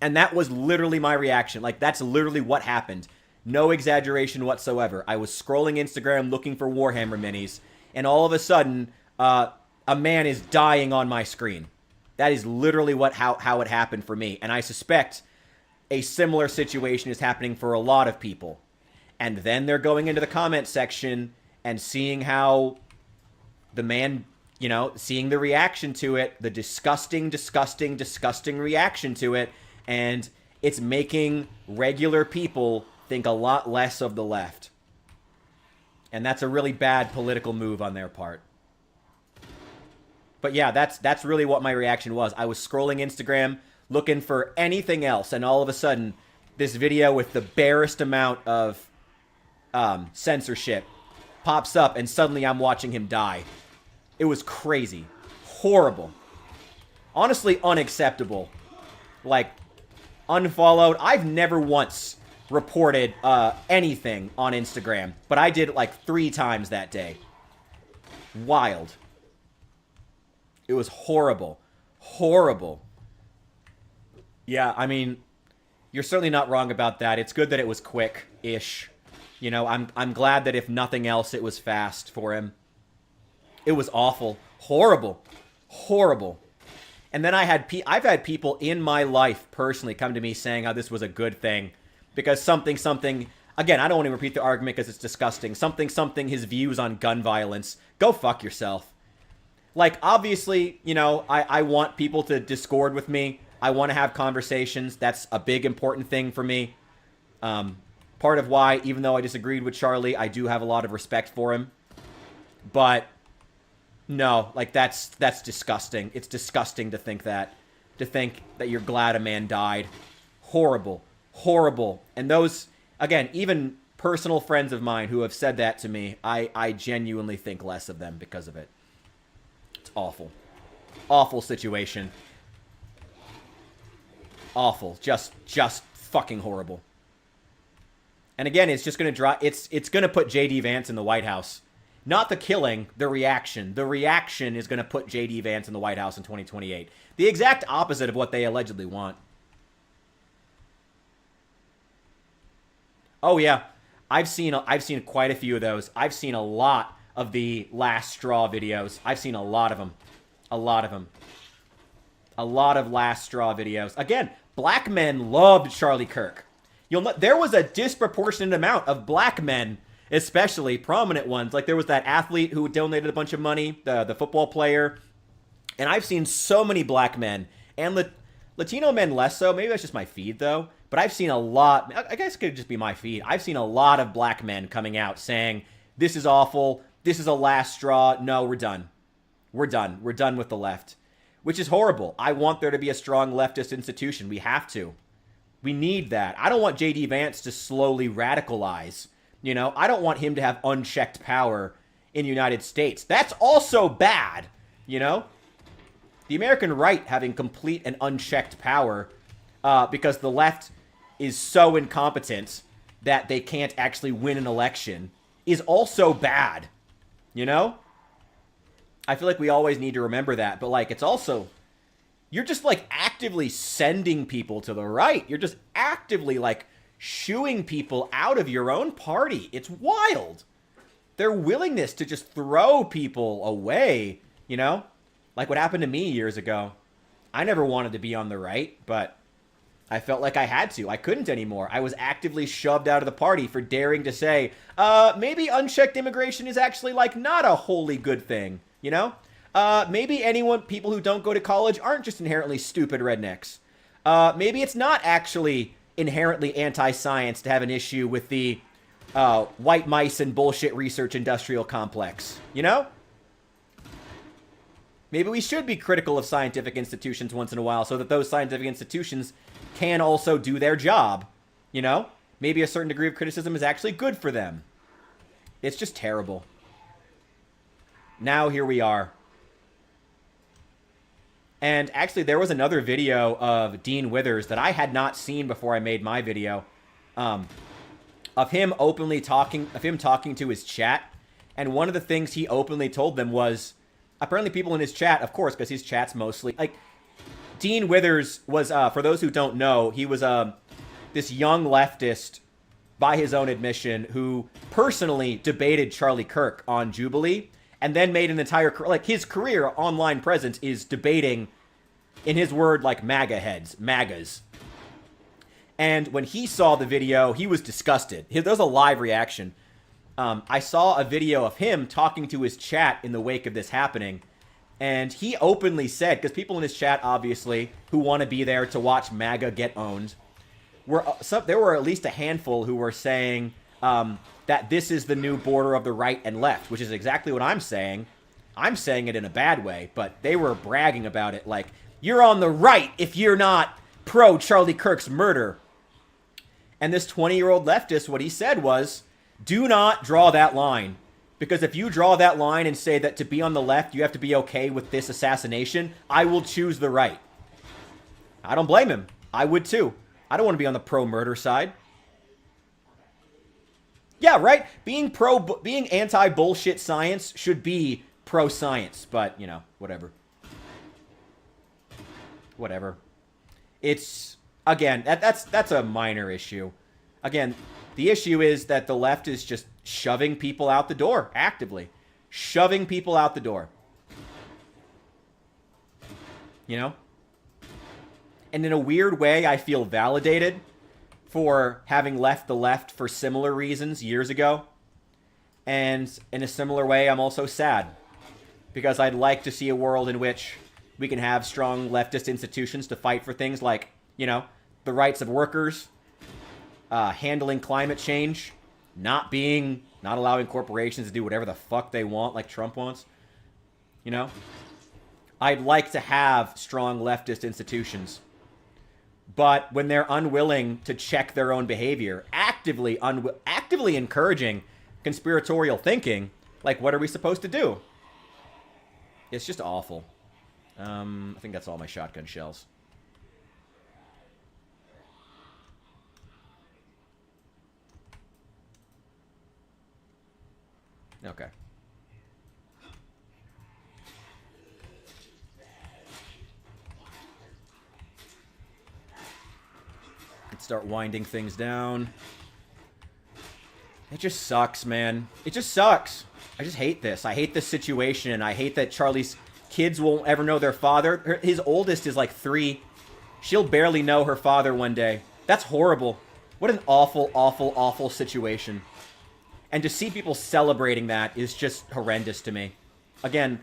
And that was literally my reaction. Like, that's literally what happened. No exaggeration whatsoever. I was scrolling Instagram looking for Warhammer minis, and all of a sudden, a man is dying on my screen. That is literally how it happened for me. And I suspect a similar situation is happening for a lot of people. And then they're going into the comment section and seeing how the man, you know, seeing the reaction to it, the disgusting, disgusting, disgusting reaction to it. And it's making regular people think a lot less of the left. And that's a really bad political move on their part. But yeah, that's really what my reaction was. I was scrolling Instagram looking for anything else, and all of a sudden, this video with the barest amount of censorship pops up, and suddenly I'm watching him die. It was crazy. Horrible. Honestly, unacceptable. Like, unfollowed. I've never once reported anything on Instagram, but I did it like 3 times that day. Wild. It was horrible. Horrible. Yeah, I mean, you're certainly not wrong about that. It's good that it was quick-ish. You know, I'm glad that if nothing else, it was fast for him. It was awful. Horrible. Horrible. And then I've had people in my life personally come to me saying how this was a good thing. Because something, again, I don't want to repeat the argument because it's disgusting. Something, his views on gun violence. Go fuck yourself. Like, obviously, you know, I want people to discord with me. I want to have conversations. That's a big, important thing for me. Part of why, even though I disagreed with Charlie, I do have a lot of respect for him. But, no, like, that's disgusting. It's disgusting to think that. To think that you're glad a man died. Horrible. Horrible. And those, again, even personal friends of mine who have said that to me, I genuinely think less of them because of it. It's awful. Awful situation. Awful. Just fucking horrible. And again, it's just going to it's going to put J.D. Vance in the White House. Not the killing, the reaction. The reaction is going to put J.D. Vance in the White House in 2028. The exact opposite of what they allegedly want. Oh yeah, I've seen quite a few of those. I've seen a lot of the Last Straw videos. I've seen a lot of them. A lot of them. A lot of Last Straw videos. Again, black men loved Charlie Kirk. There was a disproportionate amount of black men, especially prominent ones. Like there was that athlete who donated a bunch of money, the football player. And I've seen so many black men, and Latino men less so. Maybe that's just my feed, though. But I've seen a lot. I guess it could just be my feed. I've seen a lot of black men coming out saying, this is awful. This is a last straw. No, we're done. We're done. We're done with the left. Which is horrible. I want there to be a strong leftist institution. We have to. We need that. I don't want J.D. Vance to slowly radicalize. You know, I don't want him to have unchecked power in the United States. That's also bad, you know? The American right having complete and unchecked power because the left is so incompetent that they can't actually win an election is also bad, you know? I feel like we always need to remember that, but, like, it's also... You're just, like, actively sending people to the right. You're just actively, like, shooing people out of your own party. It's wild. Their willingness to just throw people away, you know? Like what happened to me years ago. I never wanted to be on the right, but I felt like I had to. I couldn't anymore. I was actively shoved out of the party for daring to say, maybe unchecked immigration is actually, like, not a wholly good thing, you know? Maybe people who don't go to college aren't just inherently stupid rednecks. Maybe it's not actually inherently anti-science to have an issue with the white mice and bullshit research industrial complex, you know? Maybe we should be critical of scientific institutions once in a while so that those scientific institutions can also do their job, you know? Maybe a certain degree of criticism is actually good for them. It's just terrible. Now here we are. And actually, there was another video of Dean Withers that I had not seen before I made my video, of him talking to his chat. And one of the things he openly told them was, apparently people in his chat, of course, because his chat's mostly, like, Dean Withers was, for those who don't know, he was this young leftist, by his own admission, who personally debated Charlie Kirk on Jubilee, and then made an entire, like, his career online presence is debating, in his word, like, MAGA heads, MAGAs. And when he saw the video, he was disgusted. There was a live reaction. I saw a video of him talking to his chat in the wake of this happening, and he openly said, because people in his chat, obviously, who want to be there to watch MAGA get owned, there were at least a handful who were saying that this is the new border of the right and left, which is exactly what I'm saying. I'm saying it in a bad way, but they were bragging about it like, you're on the right if you're not pro Charlie Kirk's murder. And this 20-year-old leftist, what he said was, do not draw that line. Because if you draw that line and say that to be on the left, you have to be okay with this assassination, I will choose the right. I don't blame him. I would too. I don't want to be on the pro-murder side. Yeah, right? Being anti-bullshit science should be pro-science. But, you know, whatever. Whatever. It's, again, that's a minor issue. Again, the issue is that the left is just shoving people out the door, actively. Shoving people out the door. You know? And in a weird way, I feel validated for having left the left for similar reasons years ago. And in a similar way, I'm also sad. Because I'd like to see a world in which we can have strong leftist institutions to fight for things like, you know, the rights of workers, handling climate change, not allowing corporations to do whatever the fuck they want like Trump wants. You know? I'd like to have strong leftist institutions. But when they're unwilling to check their own behavior, actively encouraging conspiratorial thinking, like, what are we supposed to do? It's just awful. I think that's all my shotgun shells. Okay. Let's start winding things down. It just sucks, man. It just sucks. I just hate this. I hate this situation. I hate that Charlie's kids won't ever know their father. His oldest is like 3. She'll barely know her father one day. That's horrible. What an awful, awful, awful situation. And to see people celebrating that is just horrendous to me. Again,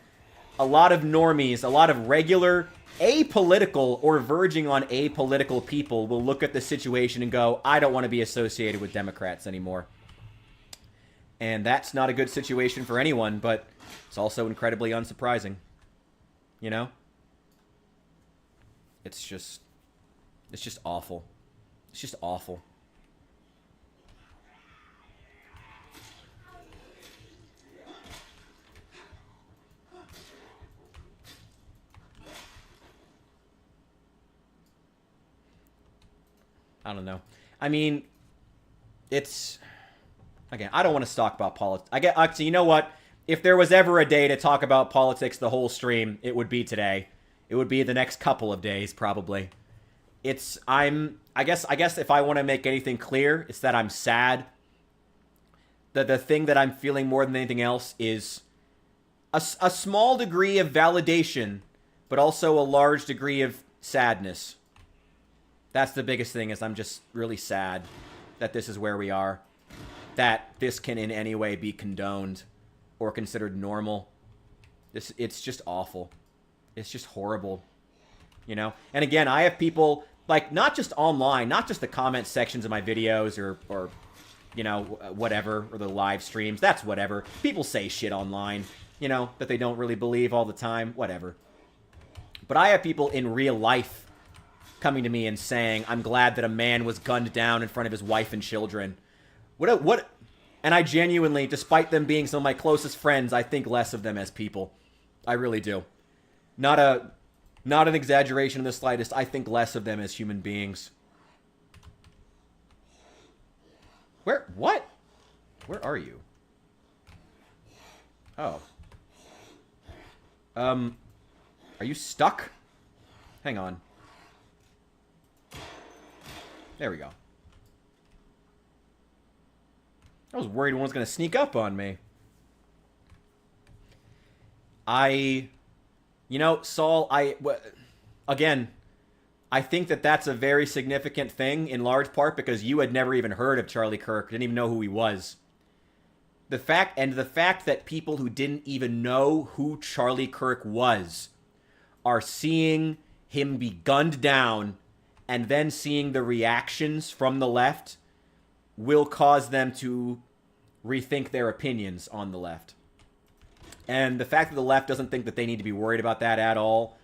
a lot of normies, a lot of regular, apolitical or verging on apolitical people will look at the situation and go, I don't want to be associated with Democrats anymore. And that's not a good situation for anyone, but it's also incredibly unsurprising. You know? It's just awful. It's just awful. I don't know. I mean, it's... Again, I don't want to talk about politics. Actually, you know what? If there was ever a day to talk about politics the whole stream, it would be today. It would be the next couple of days, probably. I guess if I want to make anything clear, it's that I'm sad. The thing that I'm feeling more than anything else is a small degree of validation, but also a large degree of sadness. That's the biggest thing, is I'm just really sad that this is where we are. That this can in any way be condoned or considered normal. It's just awful. It's just horrible. You know? And again, I have people, like, not just online, not just the comment sections of my videos or you know, whatever, or the live streams. That's whatever. People say shit online, you know, that they don't really believe all the time. Whatever. But I have people in real life coming to me and saying, I'm glad that a man was gunned down in front of his wife and children. What? And I genuinely, despite them being some of my closest friends, I think less of them as people. I really do. Not an exaggeration in the slightest. I think less of them as human beings. What? Where are you? Oh. Are you stuck? Hang on. There we go. I was worried one was going to sneak up on me. You know, Saul, again, I think that that's a very significant thing, in large part because you had never even heard of Charlie Kirk, didn't even know who he was. The fact that people who didn't even know who Charlie Kirk was are seeing him be gunned down and then seeing the reactions from the left will cause them to rethink their opinions on the left. And the fact that the left doesn't think that they need to be worried about that at all,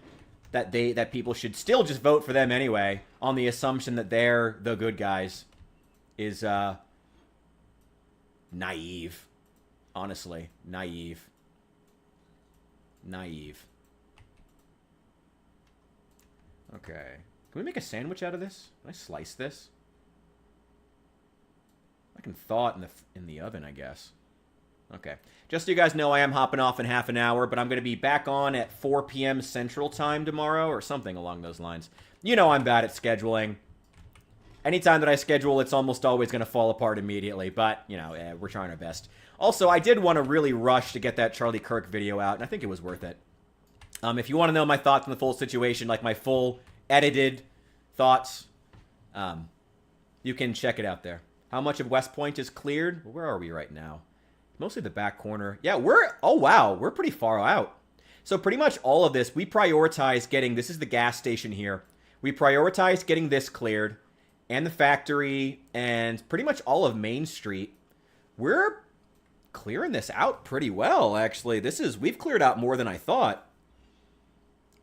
that people should still just vote for them anyway, on the assumption that they're the good guys, is naive. Honestly, naive. Naive. Okay. Can we make a sandwich out of this? Can I slice this? I can thaw it in the oven, I guess. Okay. Just so you guys know, I am hopping off in half an hour, but I'm going to be back on at 4 p.m. Central Time tomorrow, or something along those lines. You know I'm bad at scheduling. Anytime that I schedule, it's almost always going to fall apart immediately, but, you know, we're trying our best. Also, I did want to really rush to get that Charlie Kirk video out, and I think it was worth it. If you want to know my thoughts on the full situation, like my full edited thoughts, you can check it out there. How much of West Point is cleared? Where are we right now? Mostly the back corner. Yeah, oh wow, we're pretty far out. So pretty much all of this, we prioritize getting, this is the gas station here. We prioritize getting this cleared, and the factory, and pretty much all of Main Street. We're clearing this out pretty well, actually. We've cleared out more than I thought.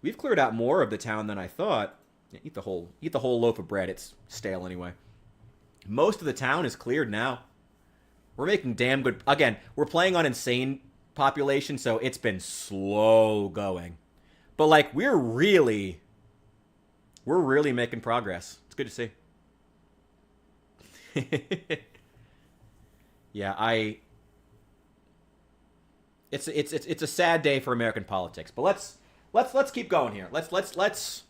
We've cleared out more of the town than I thought. Yeah, eat the whole loaf of bread. It's stale anyway. Most of the town is cleared now. We're making damn good... Again, we're playing on insane population, so it's been slow going. But, like, we're really making progress. It's good to see. Yeah, it's a sad day for American politics. But let's keep going here. Let's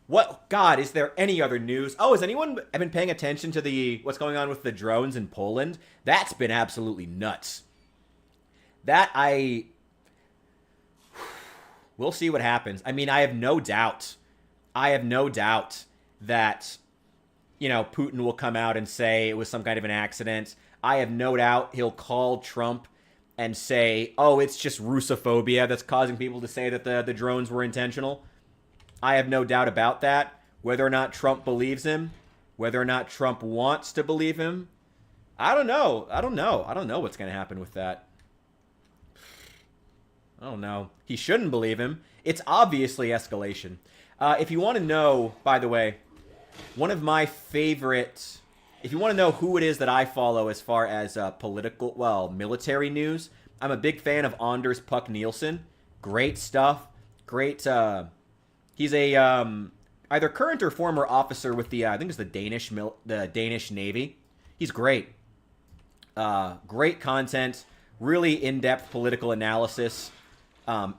what, God, is there any other news? Oh, has anyone been paying attention to what's going on with the drones in Poland? That's been absolutely nuts. We'll see what happens. I mean, I have no doubt that, you know, Putin will come out and say it was some kind of an accident. I have no doubt he'll call Trump and say, oh, it's just Russophobia that's causing people to say that the drones were intentional. I have no doubt about that. Whether or not Trump believes him, whether or not Trump wants to believe him, I don't know. I don't know what's going to happen with that. I don't know. He shouldn't believe him. It's obviously escalation. If you want to know, by the way, one of my favorite... If you want to know who it is that I follow as far as military news, I'm a big fan of Anders Puck Nielsen. Great stuff. Great... He's a either current or former officer with the I think it's the Danish Navy. He's great. Great content, really in-depth political analysis and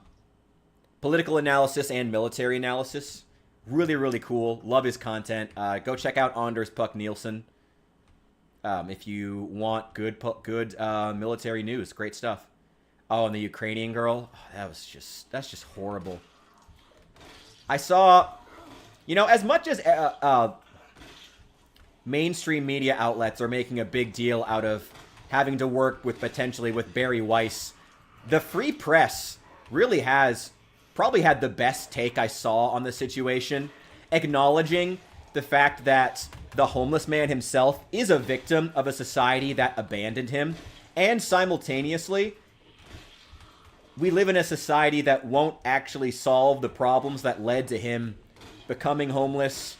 military analysis. Really, really cool. Love his content. Go check out Anders Puck Nielsen if you want good military news. Great stuff. Oh, and the Ukrainian girl. Oh, that's just horrible. I saw, as much as mainstream media outlets are making a big deal out of having to work potentially with Barry Weiss, the Free Press really has probably had the best take I saw on the situation, acknowledging the fact that the homeless man himself is a victim of a society that abandoned him, and simultaneously, we live in a society that won't actually solve the problems that led to him becoming homeless,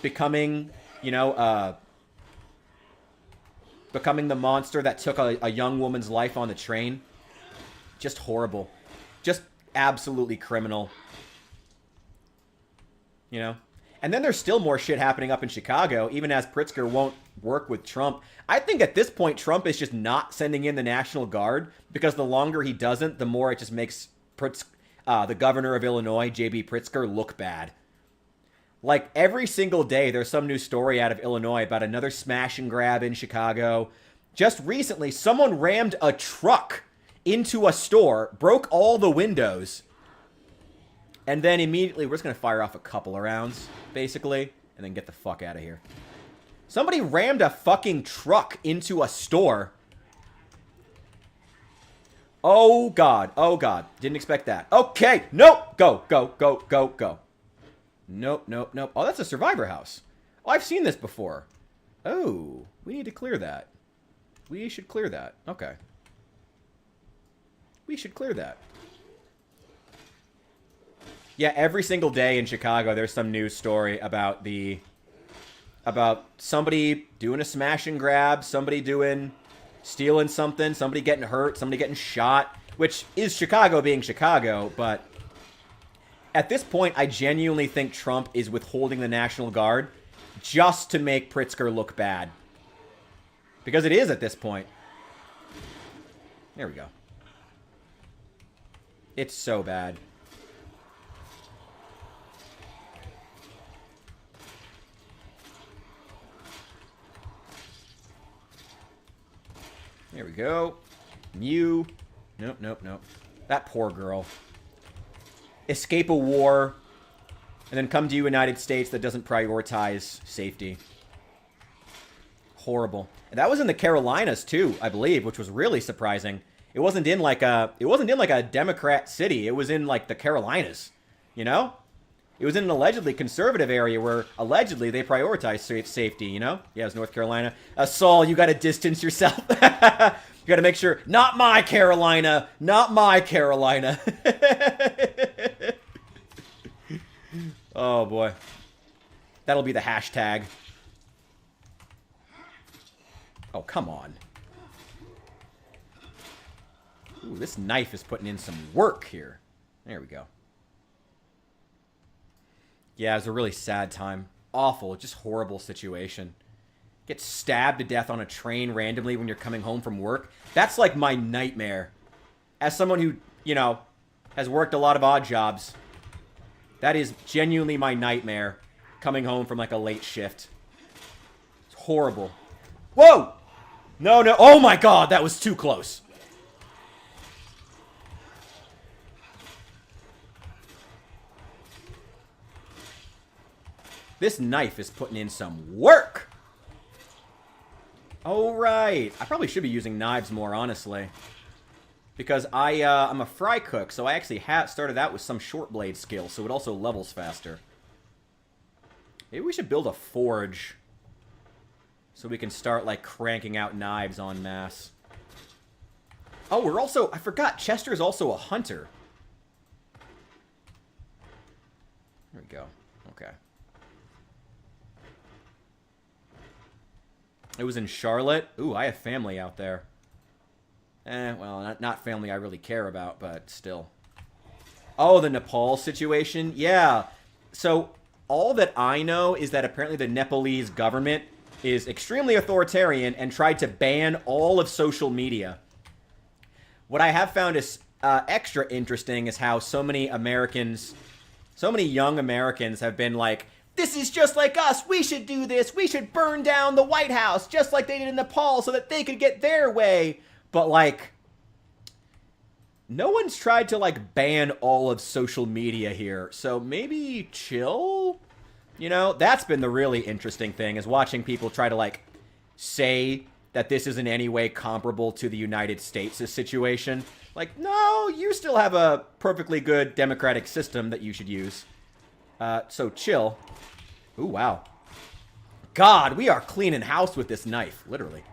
becoming the monster that took a young woman's life on the train. Just horrible. Just absolutely criminal. And then there's still more shit happening up in Chicago, even as Pritzker won't work with Trump. I think at this point, Trump is just not sending in the National Guard, because the longer he doesn't, the more it just makes the governor of Illinois, J.B. Pritzker, look bad. Like, every single day, there's some new story out of Illinois about another smash and grab in Chicago. Just recently, someone rammed a truck into a store, broke all the windows, and then immediately, we're just going to fire off a couple of rounds, basically, and then get the fuck out of here. Somebody rammed a fucking truck into a store. Oh, God. Oh, God. Didn't expect that. Okay. Nope. Go, go, go, go, go. Nope, nope, nope. Oh, that's a survivor house. Oh, I've seen this before. Oh, we need to clear that. We should clear that. Okay. We should clear that. Yeah, every single day in Chicago, there's some news story about somebody doing a smash and grab, somebody stealing something, somebody getting hurt, somebody getting shot, which is Chicago being Chicago, but at this point, I genuinely think Trump is withholding the National Guard just to make Pritzker look bad. Because it is at this point. There we go. It's so bad. There we go. You. Nope, nope, nope. That poor girl. Escape a war, and then come to the United States that doesn't prioritize safety. Horrible. And that was in the Carolinas too, I believe, which was really surprising. It wasn't in like a Democrat city. It was in like the Carolinas. It was in an allegedly conservative area where allegedly they prioritize safety. Yeah, it was North Carolina. Saul, you got to distance yourself. You got to make sure. Not my Carolina. Not my Carolina. Oh, boy. That'll be the hashtag. Oh, come on. Ooh, this knife is putting in some work here. There we go. Yeah, it was a really sad time. Awful, just horrible situation. Get stabbed to death on a train randomly when you're coming home from work. That's like my nightmare. As someone who, has worked a lot of odd jobs, that is genuinely my nightmare, coming home from like a late shift. It's horrible. Whoa! No, no. Oh my God, that was too close. This knife is putting in some work. Oh, right. I probably should be using knives more, honestly. Because I'm a fry cook, so I actually started out with some short blade skill, so it also levels faster. Maybe we should build a forge. So we can start, like, cranking out knives en masse. Oh, we're also... I forgot, Chester's also a hunter. There we go. Okay. It was in Charlotte. Ooh, I have family out there. Well, not family I really care about, but still. Oh, the Nepal situation? Yeah. So, all that I know is that apparently the Nepalese government is extremely authoritarian and tried to ban all of social media. What I have found is extra interesting is how so many young Americans have been like, this is just like us. We should do this. We should burn down the White House just like they did in Nepal so that they could get their way. But, like, no one's tried to, like, ban all of social media here. So maybe chill? You know, that's been the really interesting thing, is watching people try to, like, say that this is in any way comparable to the United States' situation. Like, no, you still have a perfectly good democratic system that you should use. So chill. Ooh, wow. God, we are cleaning house with this knife, literally.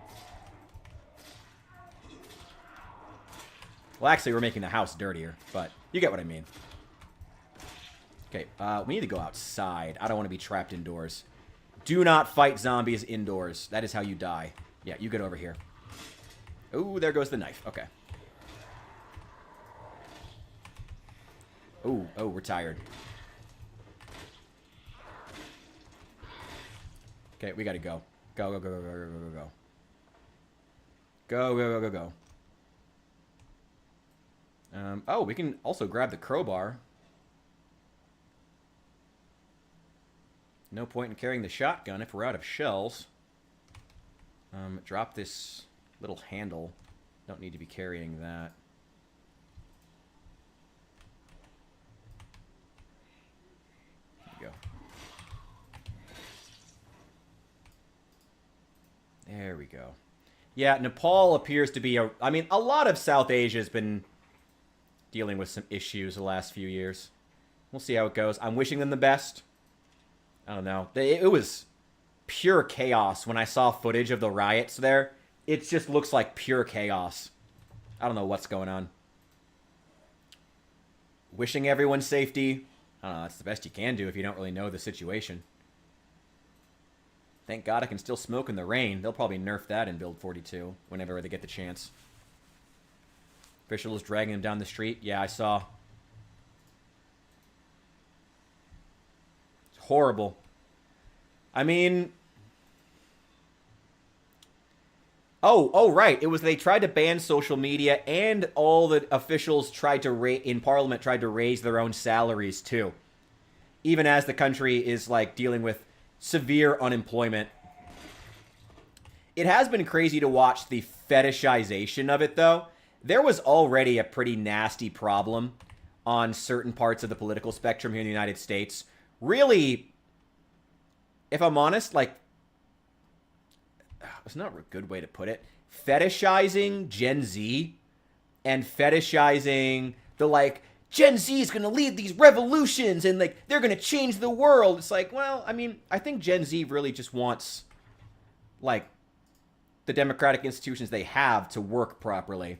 Well, actually, we're making the house dirtier, but you get what I mean. Okay, we need to go outside. I don't want to be trapped indoors. Do not fight zombies indoors. That is how you die. Yeah, you get over here. Ooh, there goes the knife. Okay. Ooh, oh, we're tired. Okay, we gotta go. Go, go, go, go, go, go, go, go. Go, go, go, go, go. Oh, we can also grab the crowbar. No point in carrying the shotgun if we're out of shells. Drop this little handle. Don't need to be carrying that. There we go. There we go. Yeah, Nepal appears to be I mean, a lot of South Asia has been dealing with some issues the last few years. We'll see how it goes. I'm wishing them the best. I don't know. It was pure chaos when I saw footage of the riots there. It just looks like pure chaos. I don't know what's going on. Wishing everyone safety. I don't know, that's the best you can do if you don't really know the situation. Thank God I can still smoke in the rain. They'll probably nerf that in Build 42 whenever they get the chance. Officials dragging him down the street. Yeah, I saw. It's horrible. I mean... Oh, right. It was they tried to ban social media, and all the officials tried to in Parliament tried to raise their own salaries too. Even as the country is like dealing with severe unemployment. It has been crazy to watch the fetishization of it, though. There was already a pretty nasty problem on certain parts of the political spectrum here in the United States. Really, if I'm honest, like, it's not a good way to put it. Fetishizing Gen Z and fetishizing the, like, Gen Z is going to lead these revolutions and, like, they're going to change the world. It's like, well, I mean, I think Gen Z really just wants, like, the democratic institutions they have to work properly.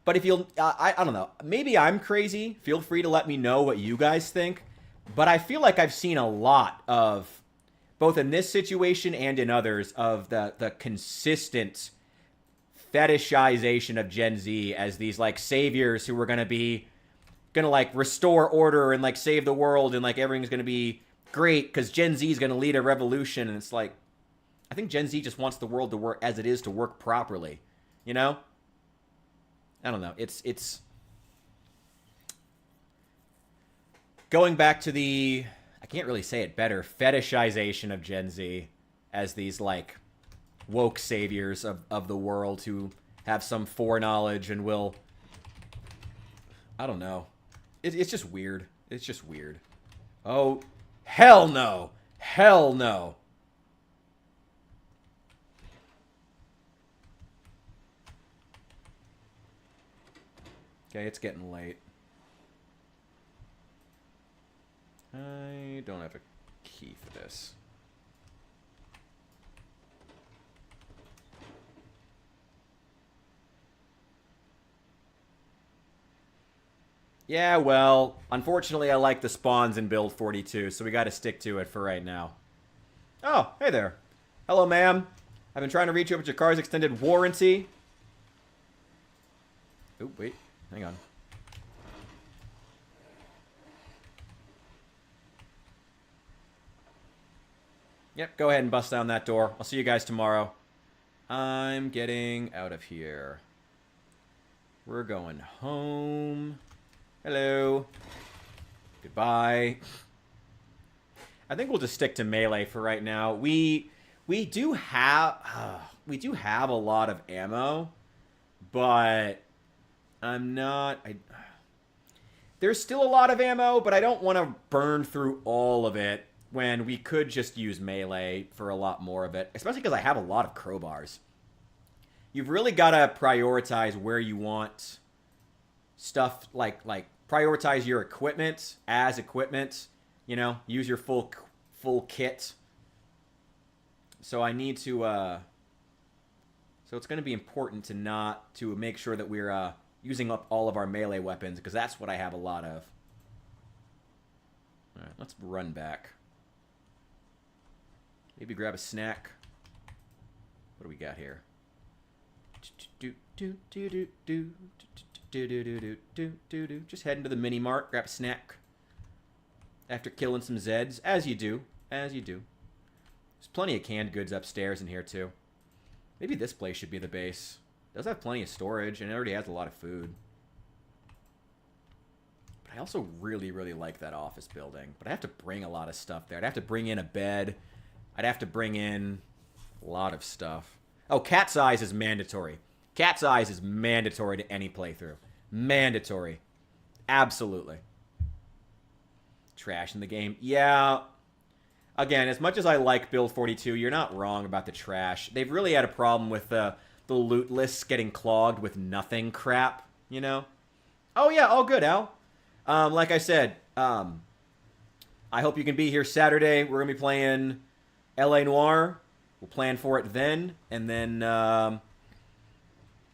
But if you'll, I don't know, maybe I'm crazy. Feel free to let me know what you guys think. But I feel like I've seen a lot of, both in this situation and in others, of the consistent fetishization of Gen Z as these, like, saviors who were going to like restore order and, like, save the world, and, like, everything's going to be great because Gen Z is going to lead a revolution. And it's like, I think Gen Z just wants the world to work as it is, to work properly, you know? I don't know. It's going back to the, I can't really say it better, fetishization of Gen Z as these, like, woke saviors of the world who have some foreknowledge and will, I don't know. It's just weird. It's just weird. Oh, hell no. Hell no. Okay, it's getting late. I don't have a key for this. Yeah, well, unfortunately I like the spawns in Build 42, so we gotta stick to it for right now. Oh, hey there. Hello, ma'am. I've been trying to reach you about your car's extended warranty. Oh, wait. Hang on. Yep, go ahead and bust down that door. I'll see you guys tomorrow. I'm getting out of here. We're going home. Hello. Goodbye. I think we'll just stick to melee for right now. We do have a lot of ammo, but there's still a lot of ammo, but I don't want to burn through all of it when we could just use melee for a lot more of it, especially because I have a lot of crowbars. You've really got to prioritize where you want stuff, like prioritize your equipment as equipment, you know, use your full kit. So I need to so it's going to be important to make sure that we're using up all of our melee weapons, because that's what I have a lot of. All right, let's run back. Maybe grab a snack. What do we got here? Just heading to the mini mart, grab a snack. After killing some Zeds, as you do. There's plenty of canned goods upstairs in here too. Maybe this place should be the base. It does have plenty of storage, and it already has a lot of food. But I also really, really like that office building. But I have to bring a lot of stuff there. I'd have to bring in a bed. I'd have to bring in a lot of stuff. Oh, cat's eyes is mandatory. Cat's eyes is mandatory to any playthrough. Mandatory. Absolutely. Trash in the game. Yeah. Again, as much as I like Build 42, you're not wrong about the trash. They've really had a problem with the loot lists getting clogged with nothing crap, you know? Oh, yeah, all good, Al. Like I said, I hope you can be here Saturday. We're going to be playing L.A. Noire. We'll plan for it then. And then,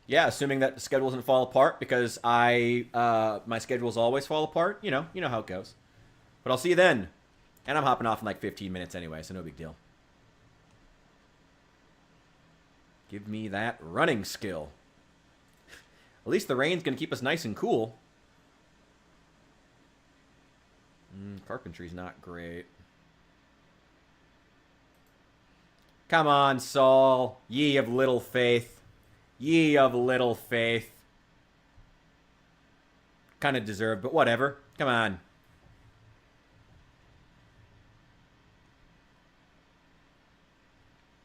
yeah, assuming that the schedule doesn't fall apart, because my schedules always fall apart. You know how it goes. But I'll see you then. And I'm hopping off in like 15 minutes anyway, so no big deal. Give me that running skill. At least the rain's going to keep us nice and cool. Carpentry's not great. Come on, Saul. Ye of little faith. Ye of little faith. Kind of deserved, but whatever. Come on.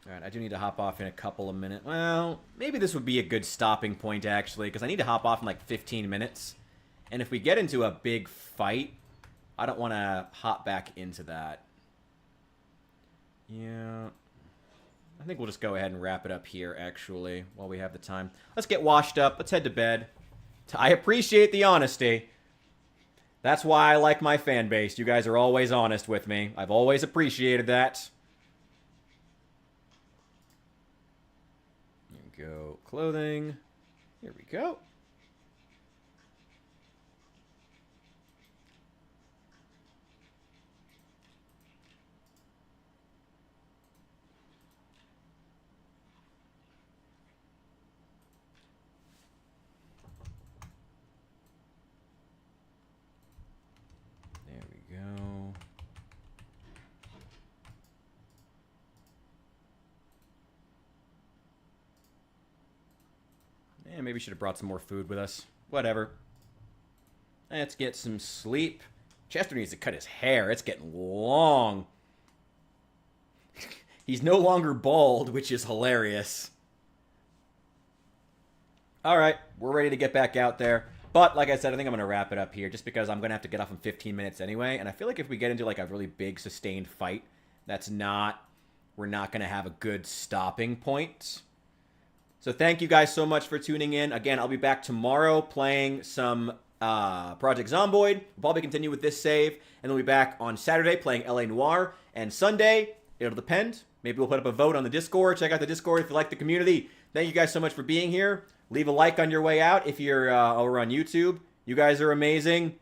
Alright, I do need to hop off in a couple of minutes. Well, maybe this would be a good stopping point, actually, because I need to hop off in like 15 minutes. And if we get into a big fight, I don't want to hop back into that. Yeah. I think we'll just go ahead and wrap it up here, actually, while we have the time. Let's get washed up. Let's head to bed. I appreciate the honesty. That's why I like my fan base. You guys are always honest with me. I've always appreciated that. Here we go. Clothing. Here we go. Go. Yeah, maybe we should have brought some more food with us. Whatever. Let's get some sleep. Chester needs to cut his hair. It's getting long. He's no longer bald, which is hilarious. Alright, we're ready to get back out there. But, like I said, I think I'm going to wrap it up here, just because I'm going to have to get off in 15 minutes anyway, and I feel like if we get into, like, a really big, sustained fight, we're not going to have a good stopping point. So thank you guys so much for tuning in. Again, I'll be back tomorrow playing some Project Zomboid. We'll probably continue with this save, and then we'll be back on Saturday playing L.A. Noire, and Sunday, it'll depend. Maybe we'll put up a vote on the Discord. Check out the Discord if you like the community. Thank you guys so much for being here. Leave a like on your way out if you're over on YouTube. You guys are amazing.